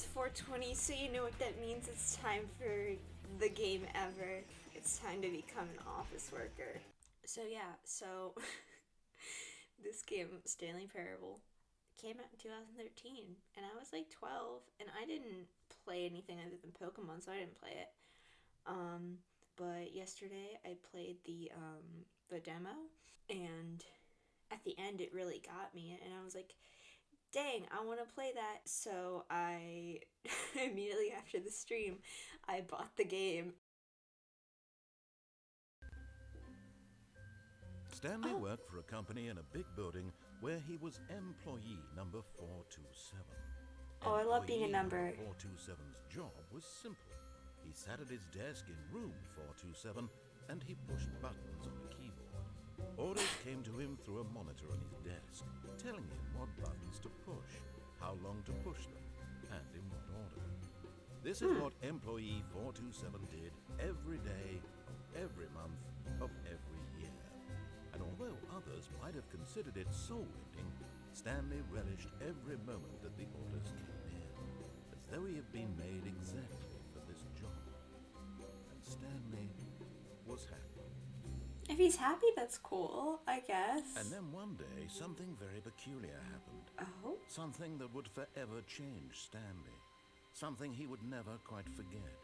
It's 4:20, so you know what that means. It's time for the game ever. It's time to become an office worker. So yeah, this game, Stanley Parable, came out in 2013, and I was like 12, and I didn't play anything other than Pokemon, so I didn't play it. But yesterday I played the demo, and at the end it really got me, and I was like, dang, I want to play that. So I immediately after the stream, I bought the game. Stanley worked for a company in a big building where he was employee number 427. Oh, I love being a number. 427's job was simple. He sat at his desk in room 427 and he pushed buttons on the keyboard. Orders came to him through a monitor on his desk, telling him what buttons to push, how long to push them, and in what order. This is what employee 427 did every day of every month of every year. And although others might have considered it soul-winning, Stanley relished every moment that the orders came in, as though he had been made exactly for this job. And Stanley was happy. If he's happy, that's cool, I guess. And then one day, something very peculiar happened. Oh? Something that would forever change Stanley. Something he would never quite forget.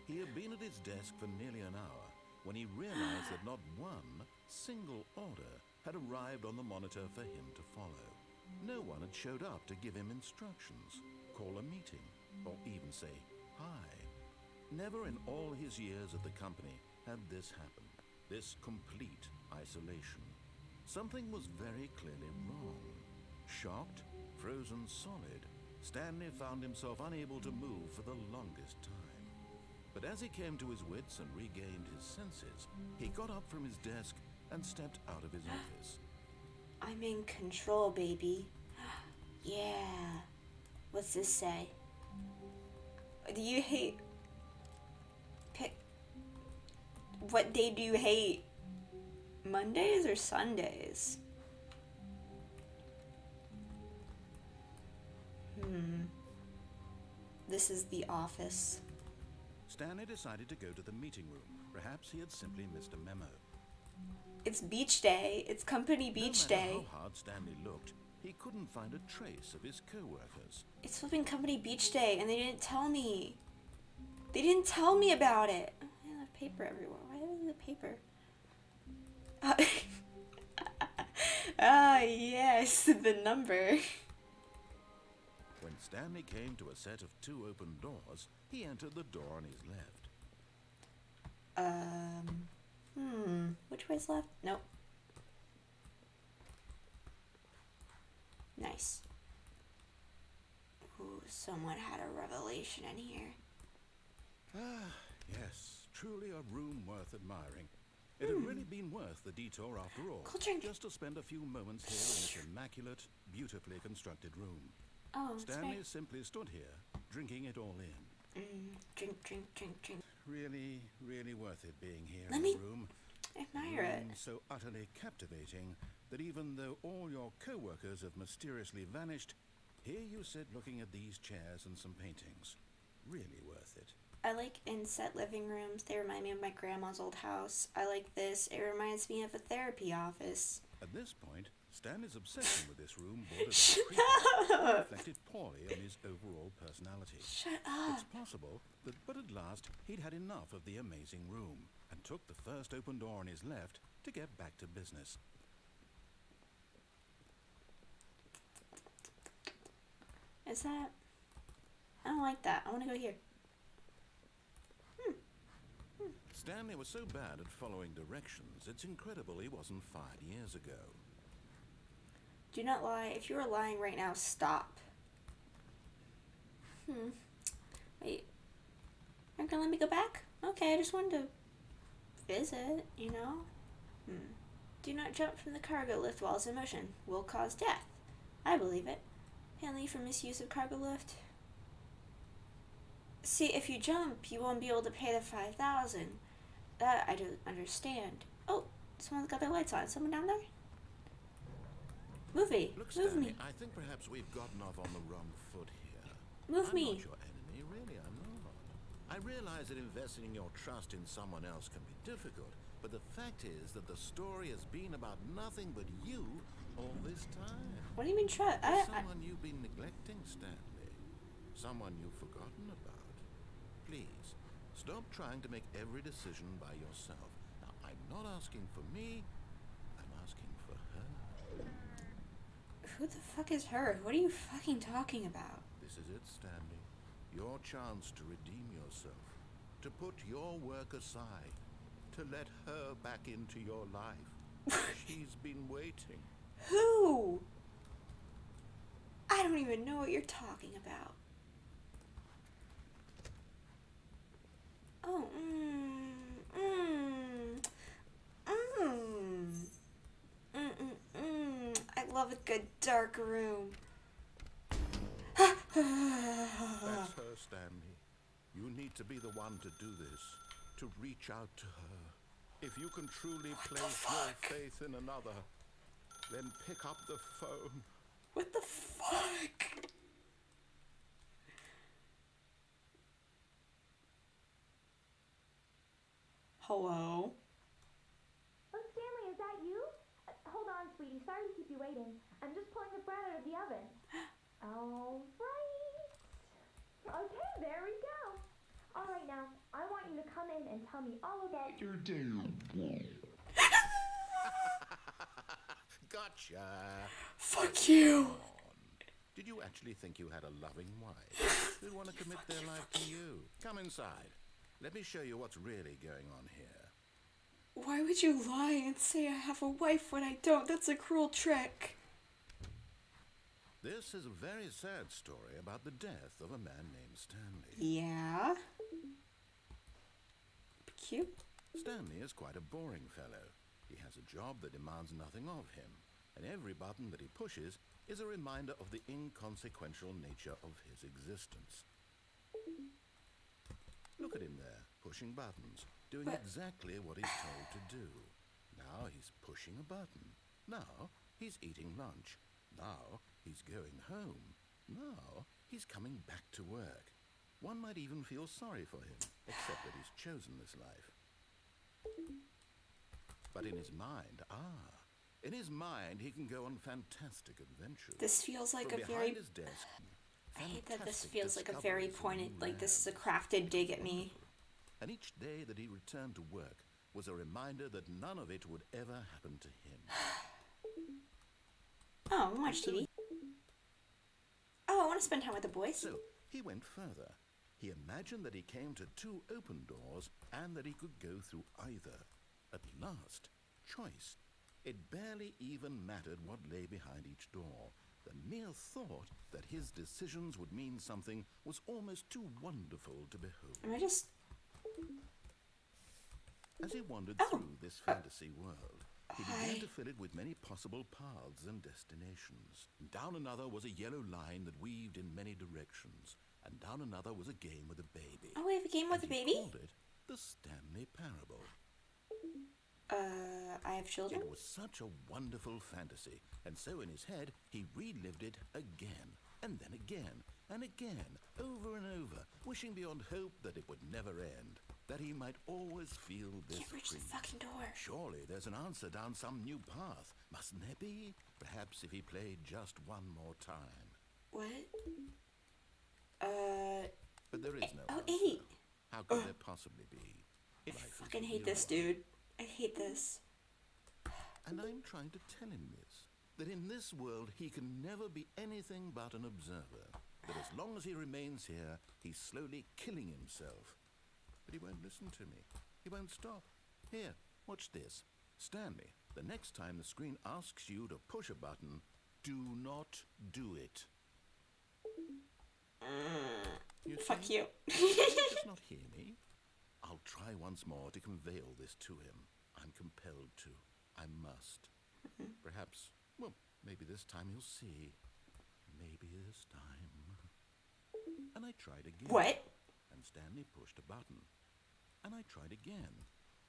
He had been at his desk for nearly an hour when he realized that not one single order had arrived on the monitor for him to follow. No one had showed up to give him instructions, call a meeting, or even say hi. Never in all his years at the company had this happened, this complete isolation. Something was very clearly wrong. Shocked, frozen solid, Stanley found himself unable to move for the longest time. But as he came to his wits and regained his senses, he got up from his desk and stepped out of his office. I'm in control, baby. Yeah. What's this say? Do you hate... What day do you hate? Mondays or Sundays? This is the office. Stanley decided to go to the meeting room. Perhaps he had simply missed a memo. It's beach day. It's company beach No matter day. how hard Stanley looked, he couldn't find a trace of his co-workers. It's flipping company beach day, and they didn't tell me. They didn't tell me about it. I have paper everywhere. Why is the paper? Ah, yes, the number. When Stanley came to a set of two open doors, he entered the door on his left. Which way's left? Nope. Nice. Ooh, someone had a revelation in here. Ah, yes, truly a room worth admiring. It had really been worth the detour after all, Cold drink. just to spend a few moments here in this immaculate, beautifully constructed room. Oh, that's Stanley right. simply stood here, drinking it all in. Drink. Really, really worth it being here Let in me the room. admire it. Room so utterly captivating that even though all your co-workers have mysteriously vanished, here you sit looking at these chairs and some paintings. Really worth it. I like inset living rooms. They remind me of my grandma's old house. I like this. It reminds me of a therapy office. At this point, Stanley's obsession with this room bordered on creepy and reflected poorly on his overall personality. Shut up. It's possible that, but at last, he'd had enough of the amazing room and took the first open door on his left to get back to business. Is that... I don't like that. I want to go here. Stanley was so bad at following directions, it's incredible he wasn't fired years ago. Do not lie. If you are lying right now, stop. Wait. You're gonna let me go back? Okay, I just wanted to visit, you know? Do not jump from the cargo lift while it's in motion. Will cause death. I believe it. Penalty for misuse of cargo lift. See, if you jump, you won't be able to pay the $5,000. That I don't understand. Oh, someone's got their lights on. Someone down there? Look, Move Stanley, me. I think perhaps we've gotten off on the wrong foot here. Move I'm me. not your enemy, really, I'm not. I realize that investing your trust in someone else can be difficult, but the fact is that the story has been about nothing but you all this time. What do you mean trust? There's someone you've been neglecting, Stanley. Someone you've forgotten about. Please, stop trying to make every decision by yourself. Now, I'm not asking for me, I'm asking for her. Who the fuck is her? What are you fucking talking about? This is it, Stanley. Your chance to redeem yourself. To put your work aside. To let her back into your life. She's been waiting. Who? I don't even know what you're talking about. Oh, I love a good dark room. That's her, Stanley. You need to be the one to do this. To reach out to her. If you can truly place your faith in another, then pick up the phone. What the fuck? Hello? Oh, Stanley, is that you? Hold on, sweetie. Sorry to keep you waiting. I'm just pulling the bread out of the oven. All right. Okay, there we go. All right, now, I want you to come in and tell me all about your day. Gotcha. Fuck you. Did you actually think you had a loving wife who'd want to commit their life to you? Come inside. Let me show you what's really going on here. Why would you lie and say I have a wife when I don't? That's a cruel trick. This is a very sad story about the death of a man named Stanley. Yeah? Cute. Stanley is quite a boring fellow. He has a job that demands nothing of him, and every button that he pushes is a reminder of the inconsequential nature of his existence. Look at him there, pushing buttons, doing exactly what he's told to do. Now he's pushing a button. Now he's eating lunch. Now he's going home. Now he's coming back to work. One might even feel sorry for him, except that he's chosen this life. But in his mind, he can go on fantastic adventures. This feels like From a behind very... his desk, I hate that this fantastic feels like a very discoveries pointed, in like this is a labs. crafted dig at me. And each day that he returned to work was a reminder that none of it would ever happen to him. Oh, I watch TV. Oh, I want to spend time with the boys. So he went further. He imagined that he came to two open doors and that he could go through either. At last, choice. It barely even mattered what lay behind each door. The mere thought that his decisions would mean something was almost too wonderful to behold. Am I just... As he wandered through this fantasy world, he began to fill it with many possible paths and destinations. Down another was a yellow line that weaved in many directions, and down another was a game with a baby. Oh, we have a game with a And he baby? called it the Stanley Parable. I have children? It was such a wonderful fantasy, and so in his head he relived it again, and then again, and again, over and over, wishing beyond hope that it would never end, that he might always feel this Can't reach the free. fucking door. Surely there's an answer down some new path, mustn't there be? Perhaps if he played just one more time. What? But there is no Oh, answer. 8. How could there possibly be? I Life is fucking a hate this, mirror. dude. I hate this. And I'm trying to tell him this, that in this world he can never be anything but an observer, that as long as he remains here, he's slowly killing himself. But he won't listen to me. He won't stop. Here, watch this. Stanley, the next time the screen asks you to push a button, do not do it. You Fuck see? you. He does not hear me. I'll try once more to convey all this to him. I'm compelled to. I must. Perhaps, well, maybe this time he'll see. Maybe this time. And I tried again. What? And Stanley pushed a button. And I tried again.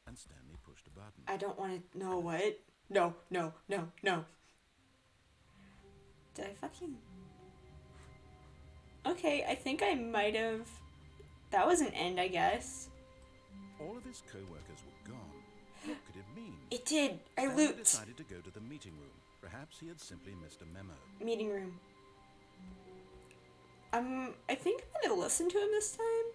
And Stanley pushed a button. I don't want to know what. No, no, no, no. Did I fucking... Okay, I think I might have... That was an end, I guess. All of his co-workers were gone. What could it mean? It did. I Stanley looped. decided to go to the meeting room. Perhaps he had simply missed a memo. Meeting room. I think I'm gonna listen to him this time.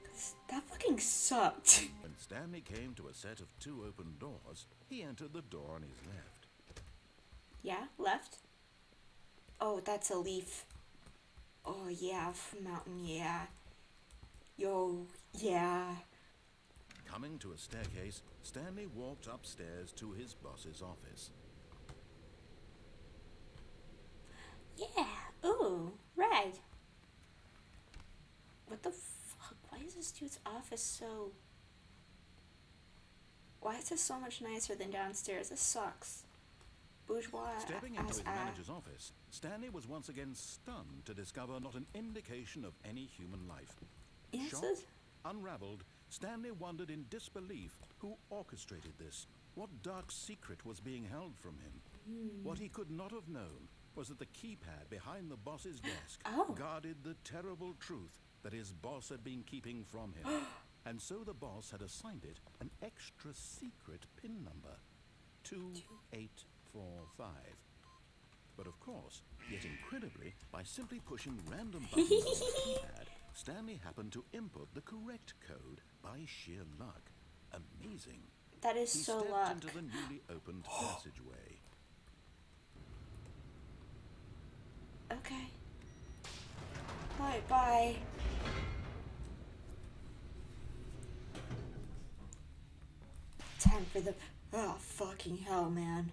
'Cause that fucking sucked. When Stanley came to a set of 2 open doors, he entered the door on his left. Yeah, left. Oh, that's a leaf. Oh, yeah, mountain, yeah. Yo, yeah. Coming to a staircase, Stanley walked upstairs to his boss's office. Yeah. Ooh, red. What the fuck? Why is this dude's office so... Why is this so much nicer than downstairs? This sucks. Bourgeois Stepping into as his manager's office, Stanley was once again stunned to discover not an indication of any human life. Yes, Shocked, unraveled, Stanley wondered in disbelief who orchestrated this. What dark secret was being held from him? What he could not have known was that the keypad behind the boss's desk guarded the terrible truth that his boss had been keeping from him. And so the boss had assigned it an extra secret PIN number, 2845. But of course, yet incredibly, by simply pushing random buttons on the keypad, Stanley happened to input the correct code by sheer luck. Amazing. That is He so stepped luck. into the newly opened passageway. Okay. Bye. Time for the... Oh, fucking hell, man.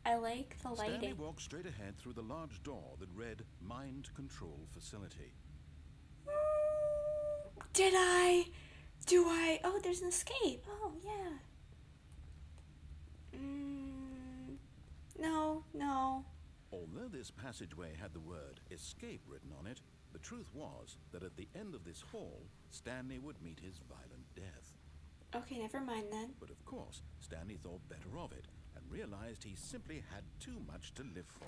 I like the lighting. Stanley walked straight ahead through the large door that read Mind Control Facility. Did I? Do I? Oh, there's an escape. Oh, yeah. No. Although this passageway had the word escape written on it, the truth was that at the end of this hall, Stanley would meet his violent death. Okay, never mind then. But of course, Stanley thought better of it and realized he simply had too much to live for.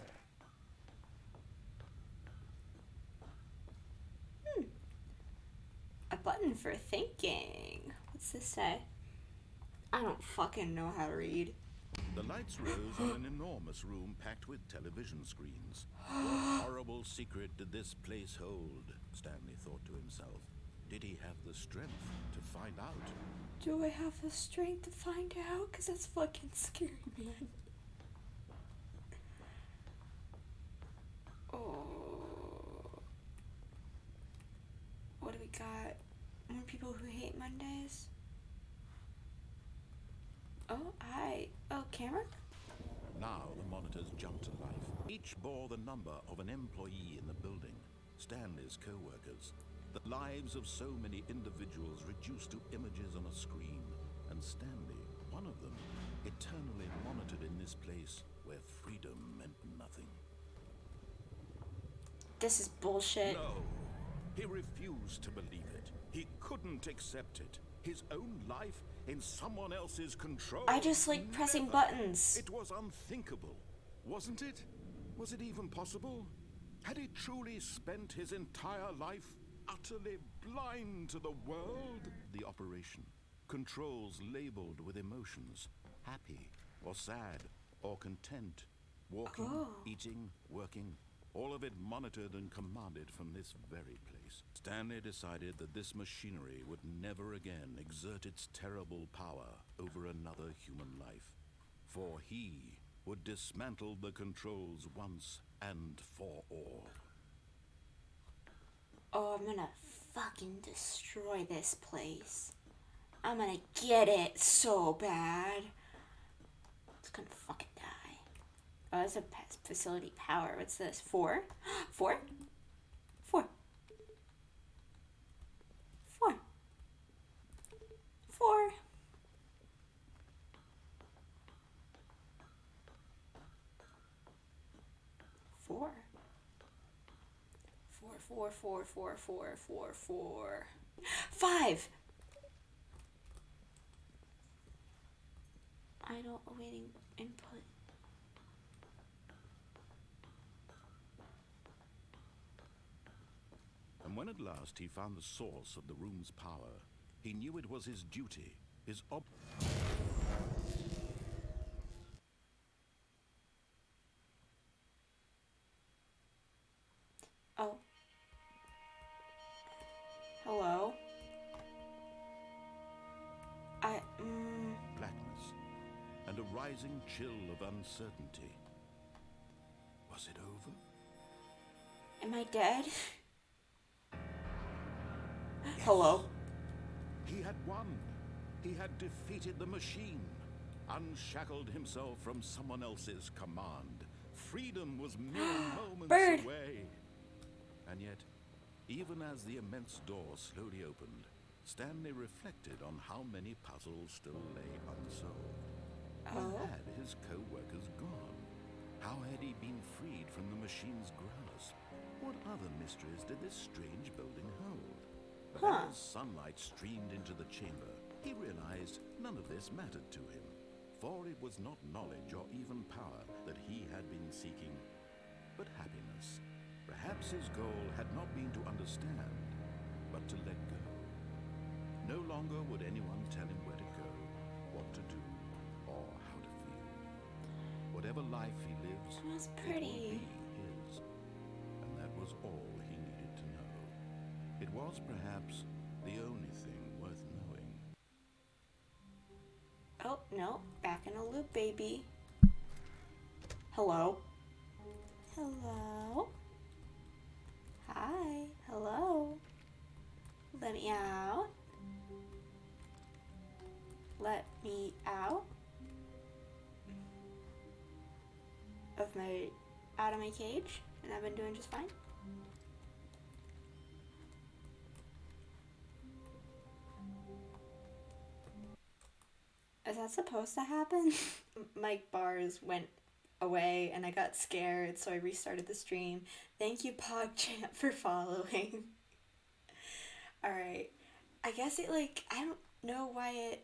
A button for thinking. What's this say? I don't fucking know how to read. The lights rose on an enormous room packed with television screens. What horrible secret did this place hold? Stanley thought to himself. Did he have the strength to find out? Do I have the strength to find out? Because that's fucking scary, man. Oh. What do we got? More people who hate Mondays? Oh, camera? Now the monitors jumped to life. Each bore the number of an employee in the building, Stanley's co-workers. The lives of so many individuals reduced to images on a screen, and Stanley, one of them, eternally monitored in this place where freedom meant nothing. This is bullshit. No, he refused to believe it. He couldn't accept it. His own life in someone else's control. I just like pressing Never. buttons. It was unthinkable, wasn't it? Was it even possible? Had he truly spent his entire life utterly blind to the world? The operation. Controls labeled with emotions. Happy or sad or content. Walking, eating, working. All of it monitored and commanded from this very place. Stanley decided that this machinery would never again exert its terrible power over another human life. For he would dismantle the controls once and for all. Oh, I'm gonna fucking destroy this place. I'm gonna get it so bad. It's gonna fucking die. Oh, that's a facility power. What's this? 4? 4? 4. 4. 4. 4. 4, 4, 4, 4, 4, 4. 5! I don't Awaiting input. And when at last he found the source of the room's power, he knew it was his duty, his Oh. Hello? blackness and a rising chill of uncertainty. Was it over? Am I dead? Yes. Hello? He had won. He had defeated the machine, unshackled himself from someone else's command. Freedom was mere moments Bird. away. And yet, even as the immense door slowly opened, Stanley reflected on how many puzzles still lay unsolved. Where had his co-workers gone? How had he been freed from the machine's grasp? What other mysteries did this strange building hold? But as sunlight streamed into the chamber, he realized none of this mattered to him, for it was not knowledge or even power that he had been seeking, but happiness. Perhaps his goal had not been to understand, but to let go. No longer would anyone tell him where to go, what to do, or how to feel. Whatever life he lives, That was it will pretty. be his. And that was all he needed to know. It was perhaps the only thing worth knowing. Oh, no. Back in a loop, baby. Hello? Hello? Hi. Hello? Let me out. Let me out. Out of my cage, and I've been doing just fine. Is that supposed to happen? Mike bars went away and I got scared, so I restarted the stream. Thank you, PogChamp, for following. Alright. I guess it, I don't know why it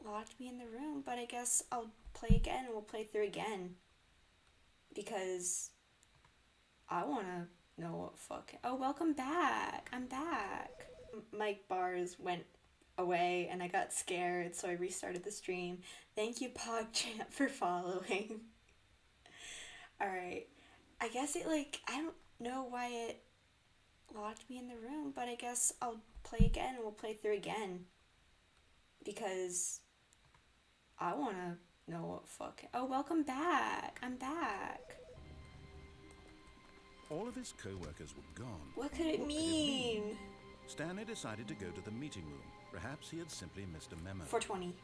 locked me in the room, but I guess I'll play again and we'll play through again. Because I want to know what fucking... Oh, welcome back. I'm back. Mike bars went away and I got scared, so I restarted the stream. Thank you, PogChamp, for following. Alright. I guess it, I don't know why it locked me in the room, but I guess I'll play again and we'll play through again. Because I want to know what fucking... Oh, welcome back. I'm back. All of his co-workers were gone. What could it mean? Stanley decided to go to the meeting room. Perhaps he had simply missed a memo. 420.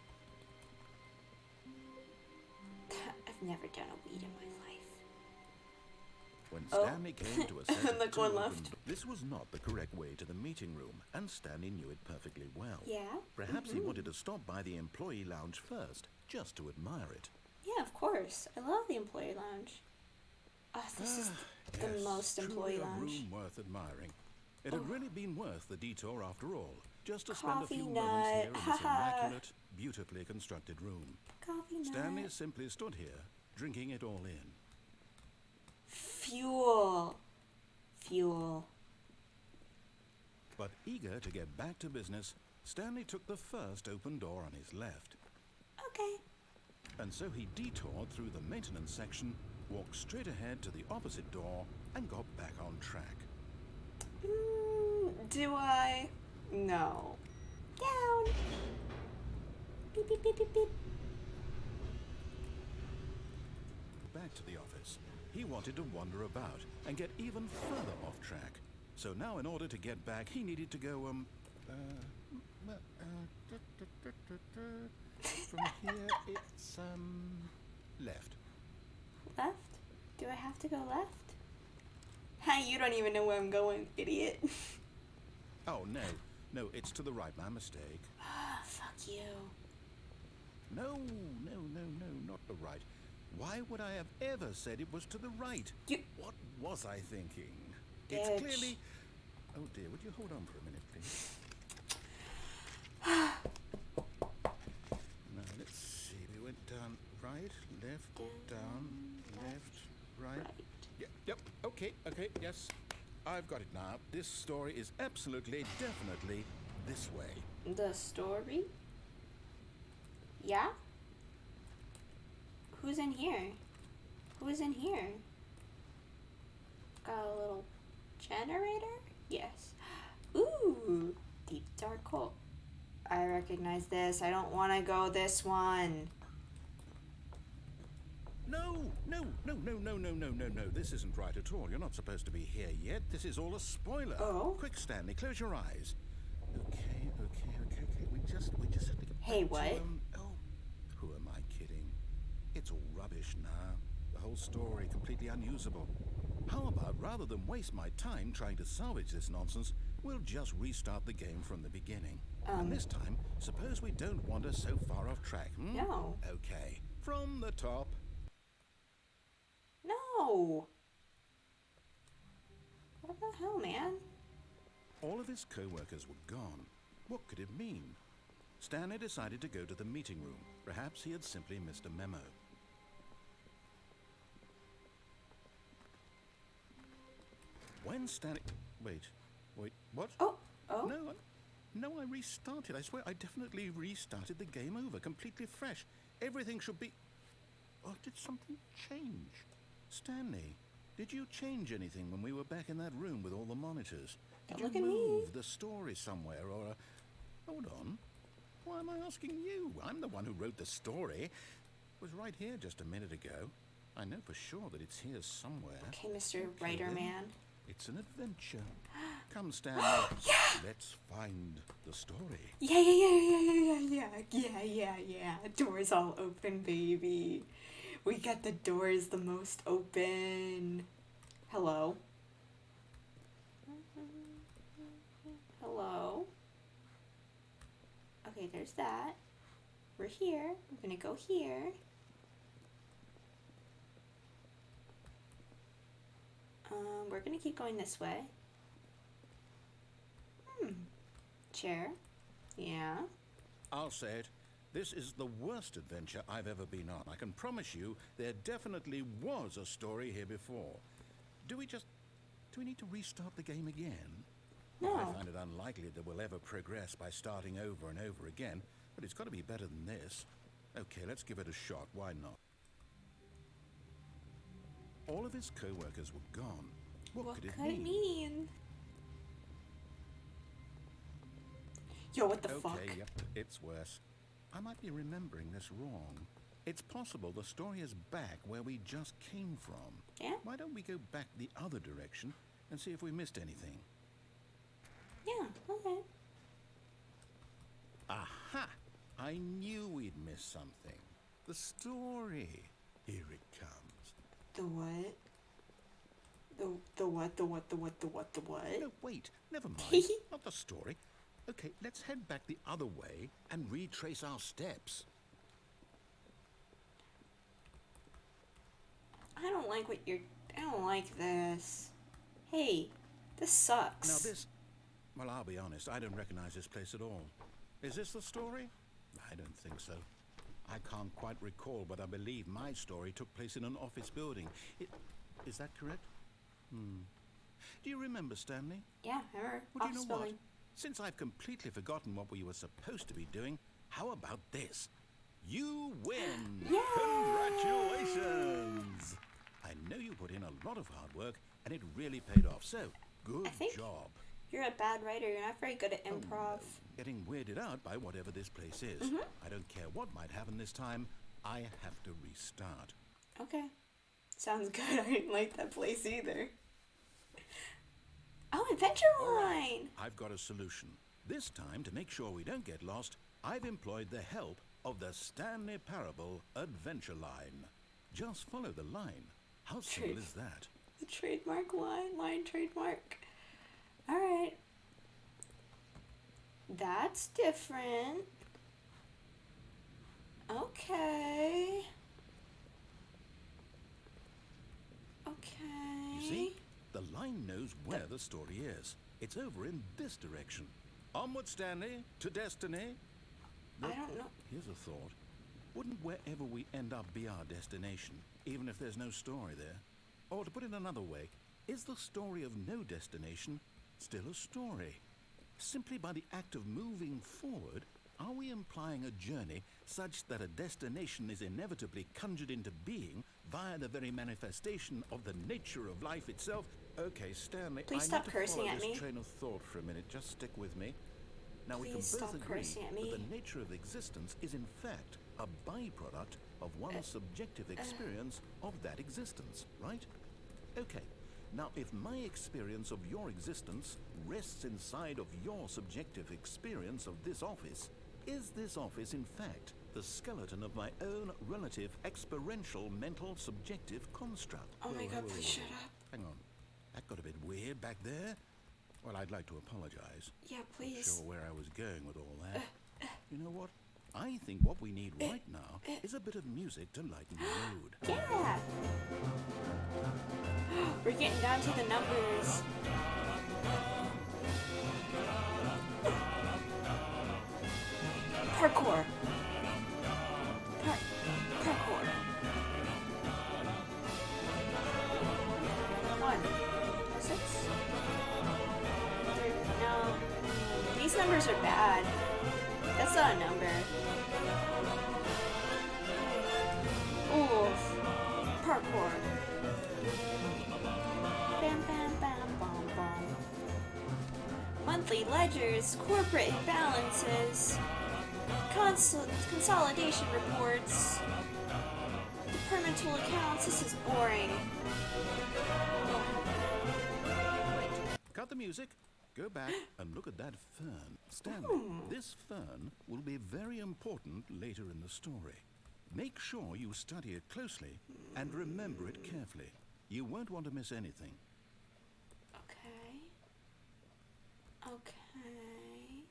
I've never done a weed in my life. When Stanley came to a set of Look, two one open left. this was not the correct way to the meeting room, and Stanley knew it perfectly well. Yeah? Perhaps he wanted to stop by the employee lounge first, just to admire it. Yeah, of course. I love the employee lounge. Oh, this is the Yes, most employee truly a lounge. room worth admiring. It had really been worth the detour after all, just to spend a Coffee few nut. moments here in this Haha. immaculate, beautifully constructed room. Coffee nut. Stanley simply stood here, drinking it all in. Fuel. Fuel. But eager to get back to business, Stanley took the first open door on his left. Okay. And so he detoured through the maintenance section, walked straight ahead to the opposite door, and got back on track. Do I? No. Down. Beep, beep, beep, beep, beep. Back to the office. He wanted to wander about and get even further off track. So now in order to get back, he needed to go, from here it's, left. Left? Do I have to go left? Hi, you don't even know where I'm going, idiot. Oh, no, it's to the right, my mistake. Fuck you. No, not the right. Why would I have ever said it was to the right? What was I thinking? It's Bitch. clearly... Oh dear, would you hold on for a minute, please? Now, let's right, left, down, left, right. Right. Yep, okay, yes. I've got it now. This story is absolutely, definitely this way. The story? Yeah? Who's in here? Who's in here? Got a little generator? Yes. Ooh, deep dark hole. I recognize this. I don't want to go this one. No. This isn't right at all. You're not supposed to be here yet. This is all a spoiler. Oh? Quick, Stanley, close your eyes. Okay. We just have to get Hey, back to, what? who am I kidding? It's all rubbish now. The whole story completely unusable. How about, rather than waste my time trying to salvage this nonsense, we'll just restart the game from the beginning. And this time, suppose we don't wander so far off track, hmm? No. Okay, from the top. No. What the hell, man? All of his co-workers were gone. What could it mean? Stanley decided to go to the meeting room. Perhaps he had simply missed a memo. When Stanley... Wait, what? Oh. No, I restarted. I swear, I definitely restarted the game over, completely fresh. Everything should be... Oh, did something change? Stanley, did you change anything when we were back in that room with all the monitors? Did Don't you look at me. move the story somewhere, or... Hold on. Why am I asking you? I'm the one who wrote the story. It was right here just a minute ago. I know for sure that it's here somewhere. Okay, Mr. Writer then. Man. It's an adventure. Come, Stanley. Yeah. Let's find the story. Yeah. Doors all open, baby. We got the doors the most open. Hello? Hello? Okay, there's that. We're here. I'm gonna go here. We're gonna keep going this way. Chair. Yeah. I'll say it. This is the worst adventure I've ever been on. I can promise you there definitely was a story here before. Do we need to restart the game again? No. I find it unlikely that we'll ever progress by starting over and over again, but it's got to be better than this. Okay, let's give it a shot. Why not? All of his co-workers were gone. What could it mean? Yo, what the Okay, fuck? yep, it's worse. I might be remembering this wrong. It's possible the story is back where we just came from. Yeah? Why don't we go back the other direction and see if we missed anything? Yeah, okay. Aha! I knew we'd missed something. The story. Here it comes. The what? The what? No, wait. Never mind. Not the story. Okay, let's head back the other way and retrace our steps. I don't like this. Hey, this sucks. Now well, I'll be honest, I don't recognize this place at all. Is this the story? I don't think so. I can't quite recall, but I believe my story took place in an office building. Is that correct? Do you remember, Stanley? Yeah, remember? Well, do you know what? Building. Since I've completely forgotten what we were supposed to be doing, how about this? You win! Yay! Congratulations! I know you put in a lot of hard work, and it really paid off, so good job. You're a bad writer. You're not very good at improv. Oh, no. Getting weirded out by whatever this place is. I don't care what might happen this time, I have to restart. Okay. Sounds good. I didn't like that place either. Oh, Adventure Line! I've got a solution. This time, to make sure we don't get lost, I've employed the help of the Stanley Parable Adventure Line. Just follow the line. How simple is that? The trademark line trademark. Alright. That's different. Okay. Okay. You see? The line knows where the story is. It's over in this direction. Onward, Stanley, to destiny. I don't know. Here's a thought. Wouldn't wherever we end up be our destination, even if there's no story there? Or to put it another way, is the story of no destination still a story? Simply by the act of moving forward, are we implying a journey such that a destination is inevitably conjured into being via the very manifestation of the nature of life itself? Okay, Stanley, Please I stop need to cursing follow at this me. train of thought for a minute. Just stick with me. Now, we can Please both stop agree cursing at me. that the nature of existence is in fact a byproduct of one's subjective experience of that existence, right? Okay. Now, if my experience of your existence rests inside of your subjective experience of this office, is this office in fact the skeleton of my own relative experiential mental subjective construct? Oh my god, please shut up. Hang on. That got a bit weird back there. Well, I'd like to apologize. Yeah, Not please. sure where I was going with all that. You know what? I think what we need right now is a bit of music to lighten the mood. Yeah. We're getting down to the numbers. Parkour. Parkour. 1, 6. No. These numbers are bad. That's not a number. Oof. Parkour. Bam, bam, bam, bam, bam. Monthly ledgers, corporate balances, consolidation reports, departmental accounts. This is boring. Cut the music. Go back and look at that fern. Stanley, this fern will be very important later in the story. Make sure you study it closely and remember it carefully. You won't want to miss anything. Okay. Okay.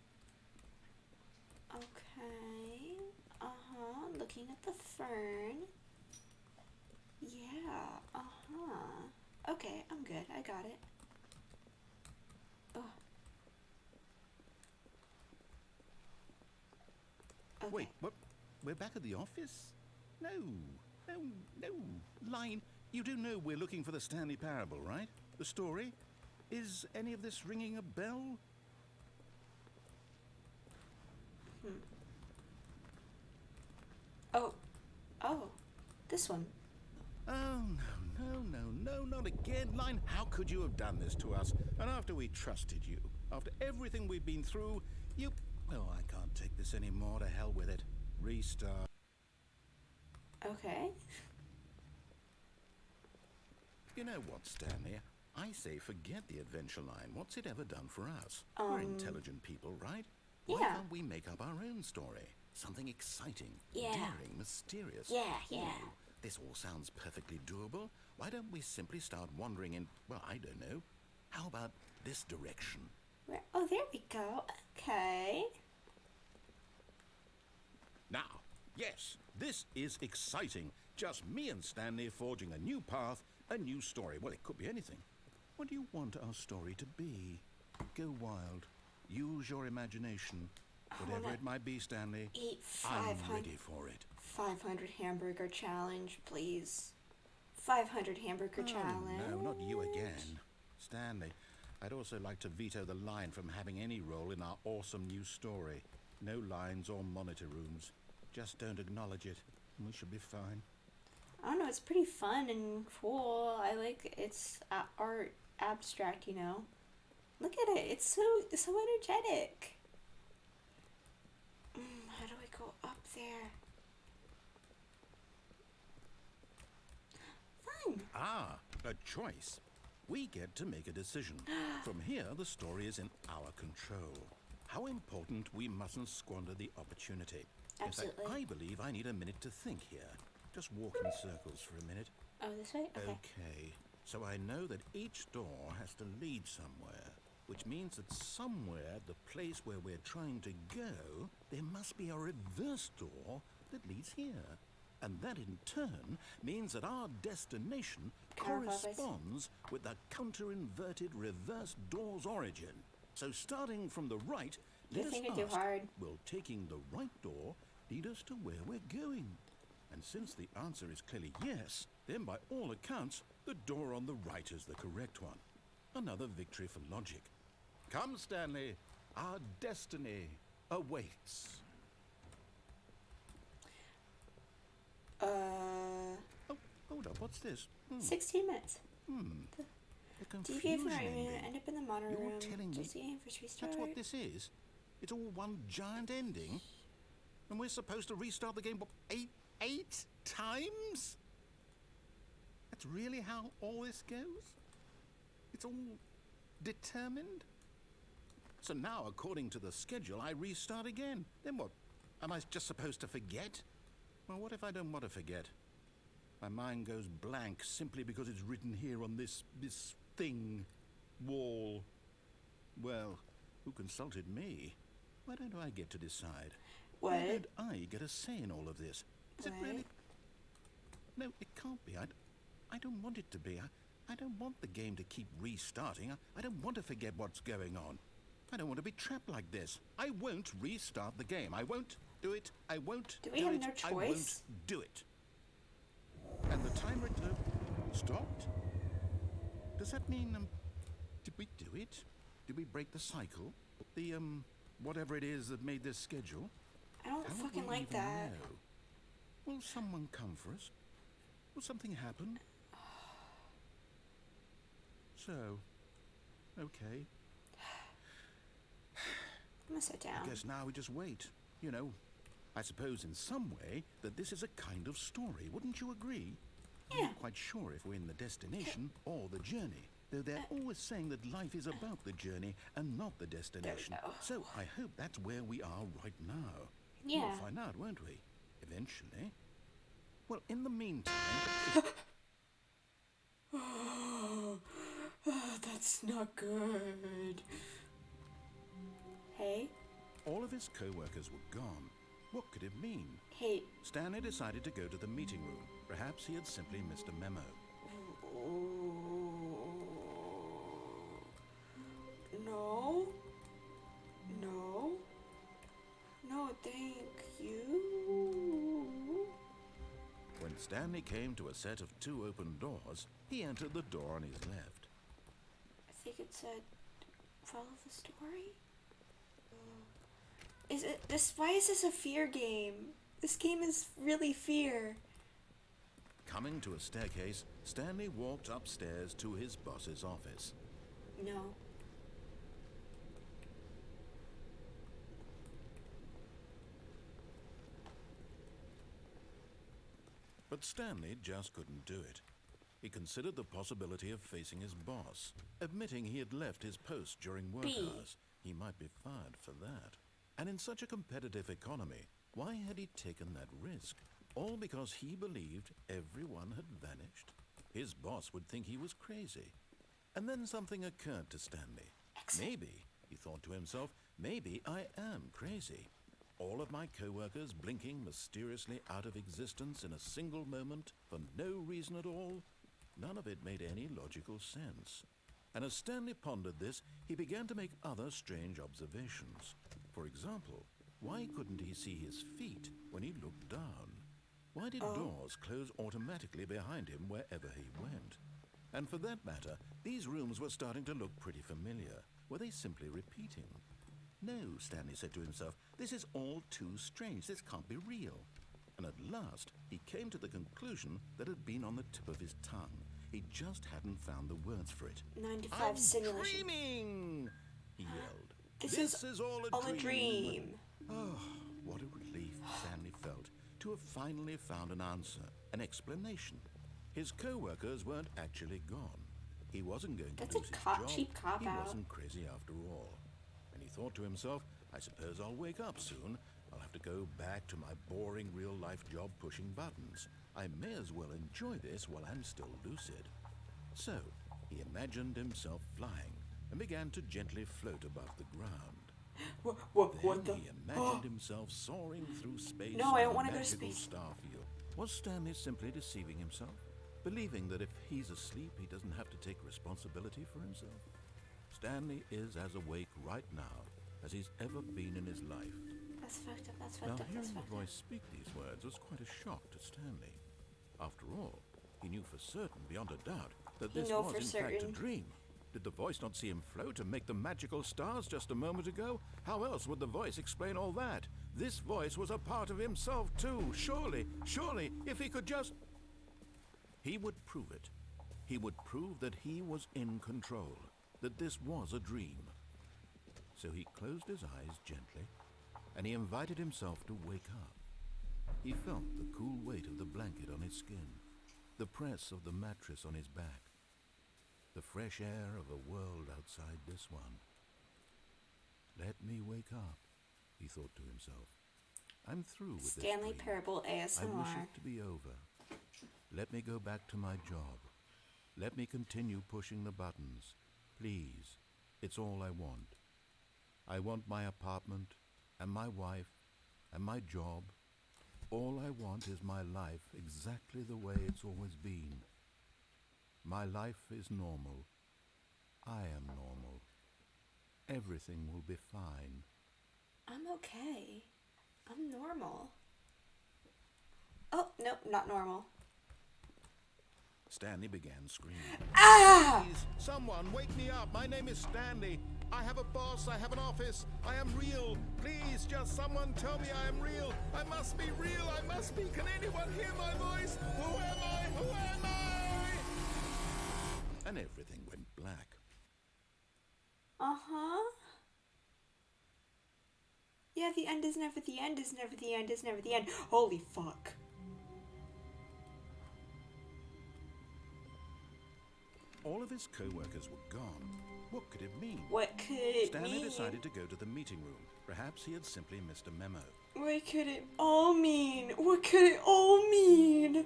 Okay. Uh-huh. Looking at the fern. Yeah. Uh-huh. Okay, I'm good. I got it. Oh. Okay. Wait, what? We're back at the office? No. Line, you do know we're looking for the Stanley Parable, right? The story? Is any of this ringing a bell? Oh. This one. Oh, no, not again. Line, how could you have done this to us? And after we trusted you, after everything we've been through, you... Oh, I can't take this anymore. To hell with it. Restart. Okay. You know what, Stanley? I say forget the adventure line. What's it ever done for us? We're intelligent people, right? Why Yeah. can't we make up our own story? Something exciting, Yeah. daring, mysterious. Yeah. Ooh, this all sounds perfectly doable. Why don't we simply start wandering in, well, I don't know. How about this direction? Oh, there we go. Okay. Now, yes, this is exciting. Just me and Stanley forging a new path, a new story. Well, it could be anything. What do you want our story to be? Go wild. Use your imagination. Whatever it might be, Stanley, Eat I'm 500. ready for it. 500 hamburger challenge, please. 500 hamburger challenge. No, not you again. Stanley, I'd also like to veto the line from having any role in our awesome new story. No lines or monitor rooms. Just don't acknowledge it, and we should be fine. I don't know, it's pretty fun and cool. I like it's art abstract, you know. Look at it. It's so energetic. How do I go up there? Fun. Ah, a choice. We get to make a decision. From here, the story is in our control. How important we mustn't squander the opportunity. Absolutely. In fact, I believe I need a minute to think here. Just walk in circles for a minute. Oh, this way? Okay. Okay, so I know that each door has to lead somewhere, which means that somewhere, the place where we're trying to go, there must be a reverse door that leads here. And that in turn means that our destination corresponds with the counter-inverted reverse door's origin. So starting from the right, let us thinking too ask, hard. will taking the right door lead us to where we're going? And since the answer is clearly yes, then by all accounts, the door on the right is the correct one. Another victory for logic. Come, Stanley, our destiny awaits. Oh, hold up, what's this? 16 minutes. The Deviate from confusion right, ending. end up in the monitor You're room. telling me Just the anniversary start. That's what this is? It's all one giant ending? And we're supposed to restart the game, what, eight times? That's really how all this goes? It's all determined? So now, according to the schedule, I restart again. Then what? Am I just supposed to forget? Well, what if I don't want to forget? My mind goes blank simply because it's written here on this thing, wall. Well, who consulted me? Why don't I get to decide? What? Why don't I get a say in all of this? Is it What? really? No, it can't be. I don't want it to be. I don't want the game to keep restarting. I don't want to forget what's going on. I don't want to be trapped like this. I won't restart the game. I won't do it. I won't Do we do have it. no I won't choice? do it. And the timer stopped? Does that mean, did we do it? Did we break the cycle? The, whatever it is that made this schedule? I don't How would fucking we like even that. know? Will someone come for us? Will something happen? So, okay. I'm gonna sit down. I guess now we just wait. You know, I suppose in some way that this is a kind of story. Wouldn't you agree? I'm Yeah. not quite sure if we're in the destination or the journey. Though they're always saying that life is about the journey and not the destination. go. So I hope that's where we are right now. Yeah. We'll find out, won't we? Eventually. Well, in the meantime... That's not good. Hey? all of his co-workers were gone. What could it mean? Hey. Stanley decided to go to the meeting room. Perhaps he had simply missed a memo. No. No. No, thank you. When Stanley came to a set of 2 open doors, he entered the door on his left. I think it said, follow the story? Is it this? Why is this a fear game? This game is really fear. Coming to a staircase, Stanley walked upstairs to his boss's office. No. But Stanley just couldn't do it. He considered the possibility of facing his boss, admitting he had left his post during work hours. He might be fired for that. And in such a competitive economy, why had he taken that risk? All because he believed everyone had vanished? His boss would think he was crazy. And then something occurred to Stanley. Maybe, he thought to himself, maybe I am crazy. All of my co-workers blinking mysteriously out of existence in a single moment for no reason at all? None of it made any logical sense. And as Stanley pondered this, he began to make other strange observations. For example, why couldn't he see his feet when he looked down? Why did doors close automatically behind him wherever he went? And for that matter, these rooms were starting to look pretty familiar. Were they simply repeating? No, Stanley said to himself, this is all too strange. This can't be real. And at last, he came to the conclusion that had been on the tip of his tongue. He just hadn't found the words for it. 9 to 5 I'm simulation. dreaming! He yelled. This is all a dream. Oh, what a relief Stanley felt to have finally found an answer, an explanation. His co-workers weren't actually gone. He wasn't going to That's a lose his job. cheap cop He out. wasn't crazy after all. And he thought to himself, I suppose I'll wake up soon. I'll have to go back to my boring real-life job pushing buttons. I may as well enjoy this while I'm still lucid. So, he imagined himself flying and began to gently float above the ground. What Then he imagined himself soaring through space. No, I don't on a wanna go to magical space. star field. Was Stanley simply deceiving himself? Believing that if he's asleep, he doesn't have to take responsibility for himself? Stanley is as awake right now as he's ever been in his life. That's fucked up. That's Now, fucked up. hearing That's the fucked up. voice speak these words was quite a shock to Stanley. After all, he knew for certain, beyond a doubt, that this was in fact a dream. Did the voice not see him float and make the magical stars just a moment ago? How else would the voice explain all that? This voice was a part of himself too. Surely, if he could just... He would prove it. He would prove that he was in control, that this was a dream. So he closed his eyes gently, and he invited himself to wake up. He felt the cool weight of the blanket on his skin, the press of the mattress on his back, the fresh air of a world outside this one. Let me wake up, he thought to himself. I'm through with Stanley this dream. Parable ASMR. I wish it to be over. Let me go back to my job. Let me continue pushing the buttons. Please, it's all I want. I want my apartment, and my wife, and my job. All I want is my life exactly the way it's always been. My life is normal. I am normal. Everything will be fine. I'm okay. I'm normal. Oh, nope, not normal. Stanley began screaming. Ah! Please, someone, wake me up. My name is Stanley. I have a boss. I have an office. I am real. Please, just someone tell me I am real. I must be real. I must be. Can anyone hear my voice? Who am I? Who am I? And everything went black. Uh-huh. Yeah, the end is never the end, is never the end, is never the end. Holy fuck. All of his co-workers were gone. What could it mean? What could it Stanley mean? decided to go to the meeting room. Perhaps he had simply missed a memo. What could it all mean? What could it all mean?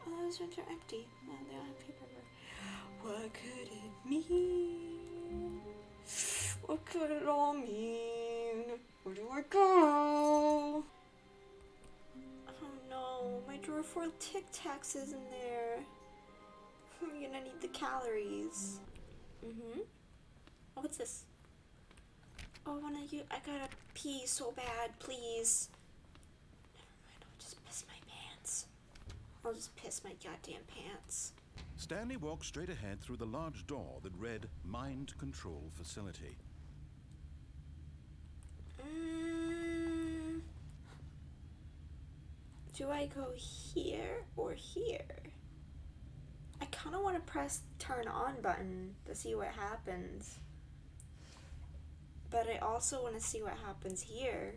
Oh, those ones are empty. Oh, they don't have paperwork. What could it mean? What could it all mean? Where do I go? Oh no, my drawer full of Tic Tacs is in there. I'm gonna need the calories. Oh, what's this? Oh, I gotta pee so bad, please. Never mind, I'll just piss my pants. I'll just piss my goddamn pants. Stanley walked straight ahead through the large door that read Mind Control Facility. Do I go here or here? I kind of want to press turn on button to see what happens. But I also want to see what happens here.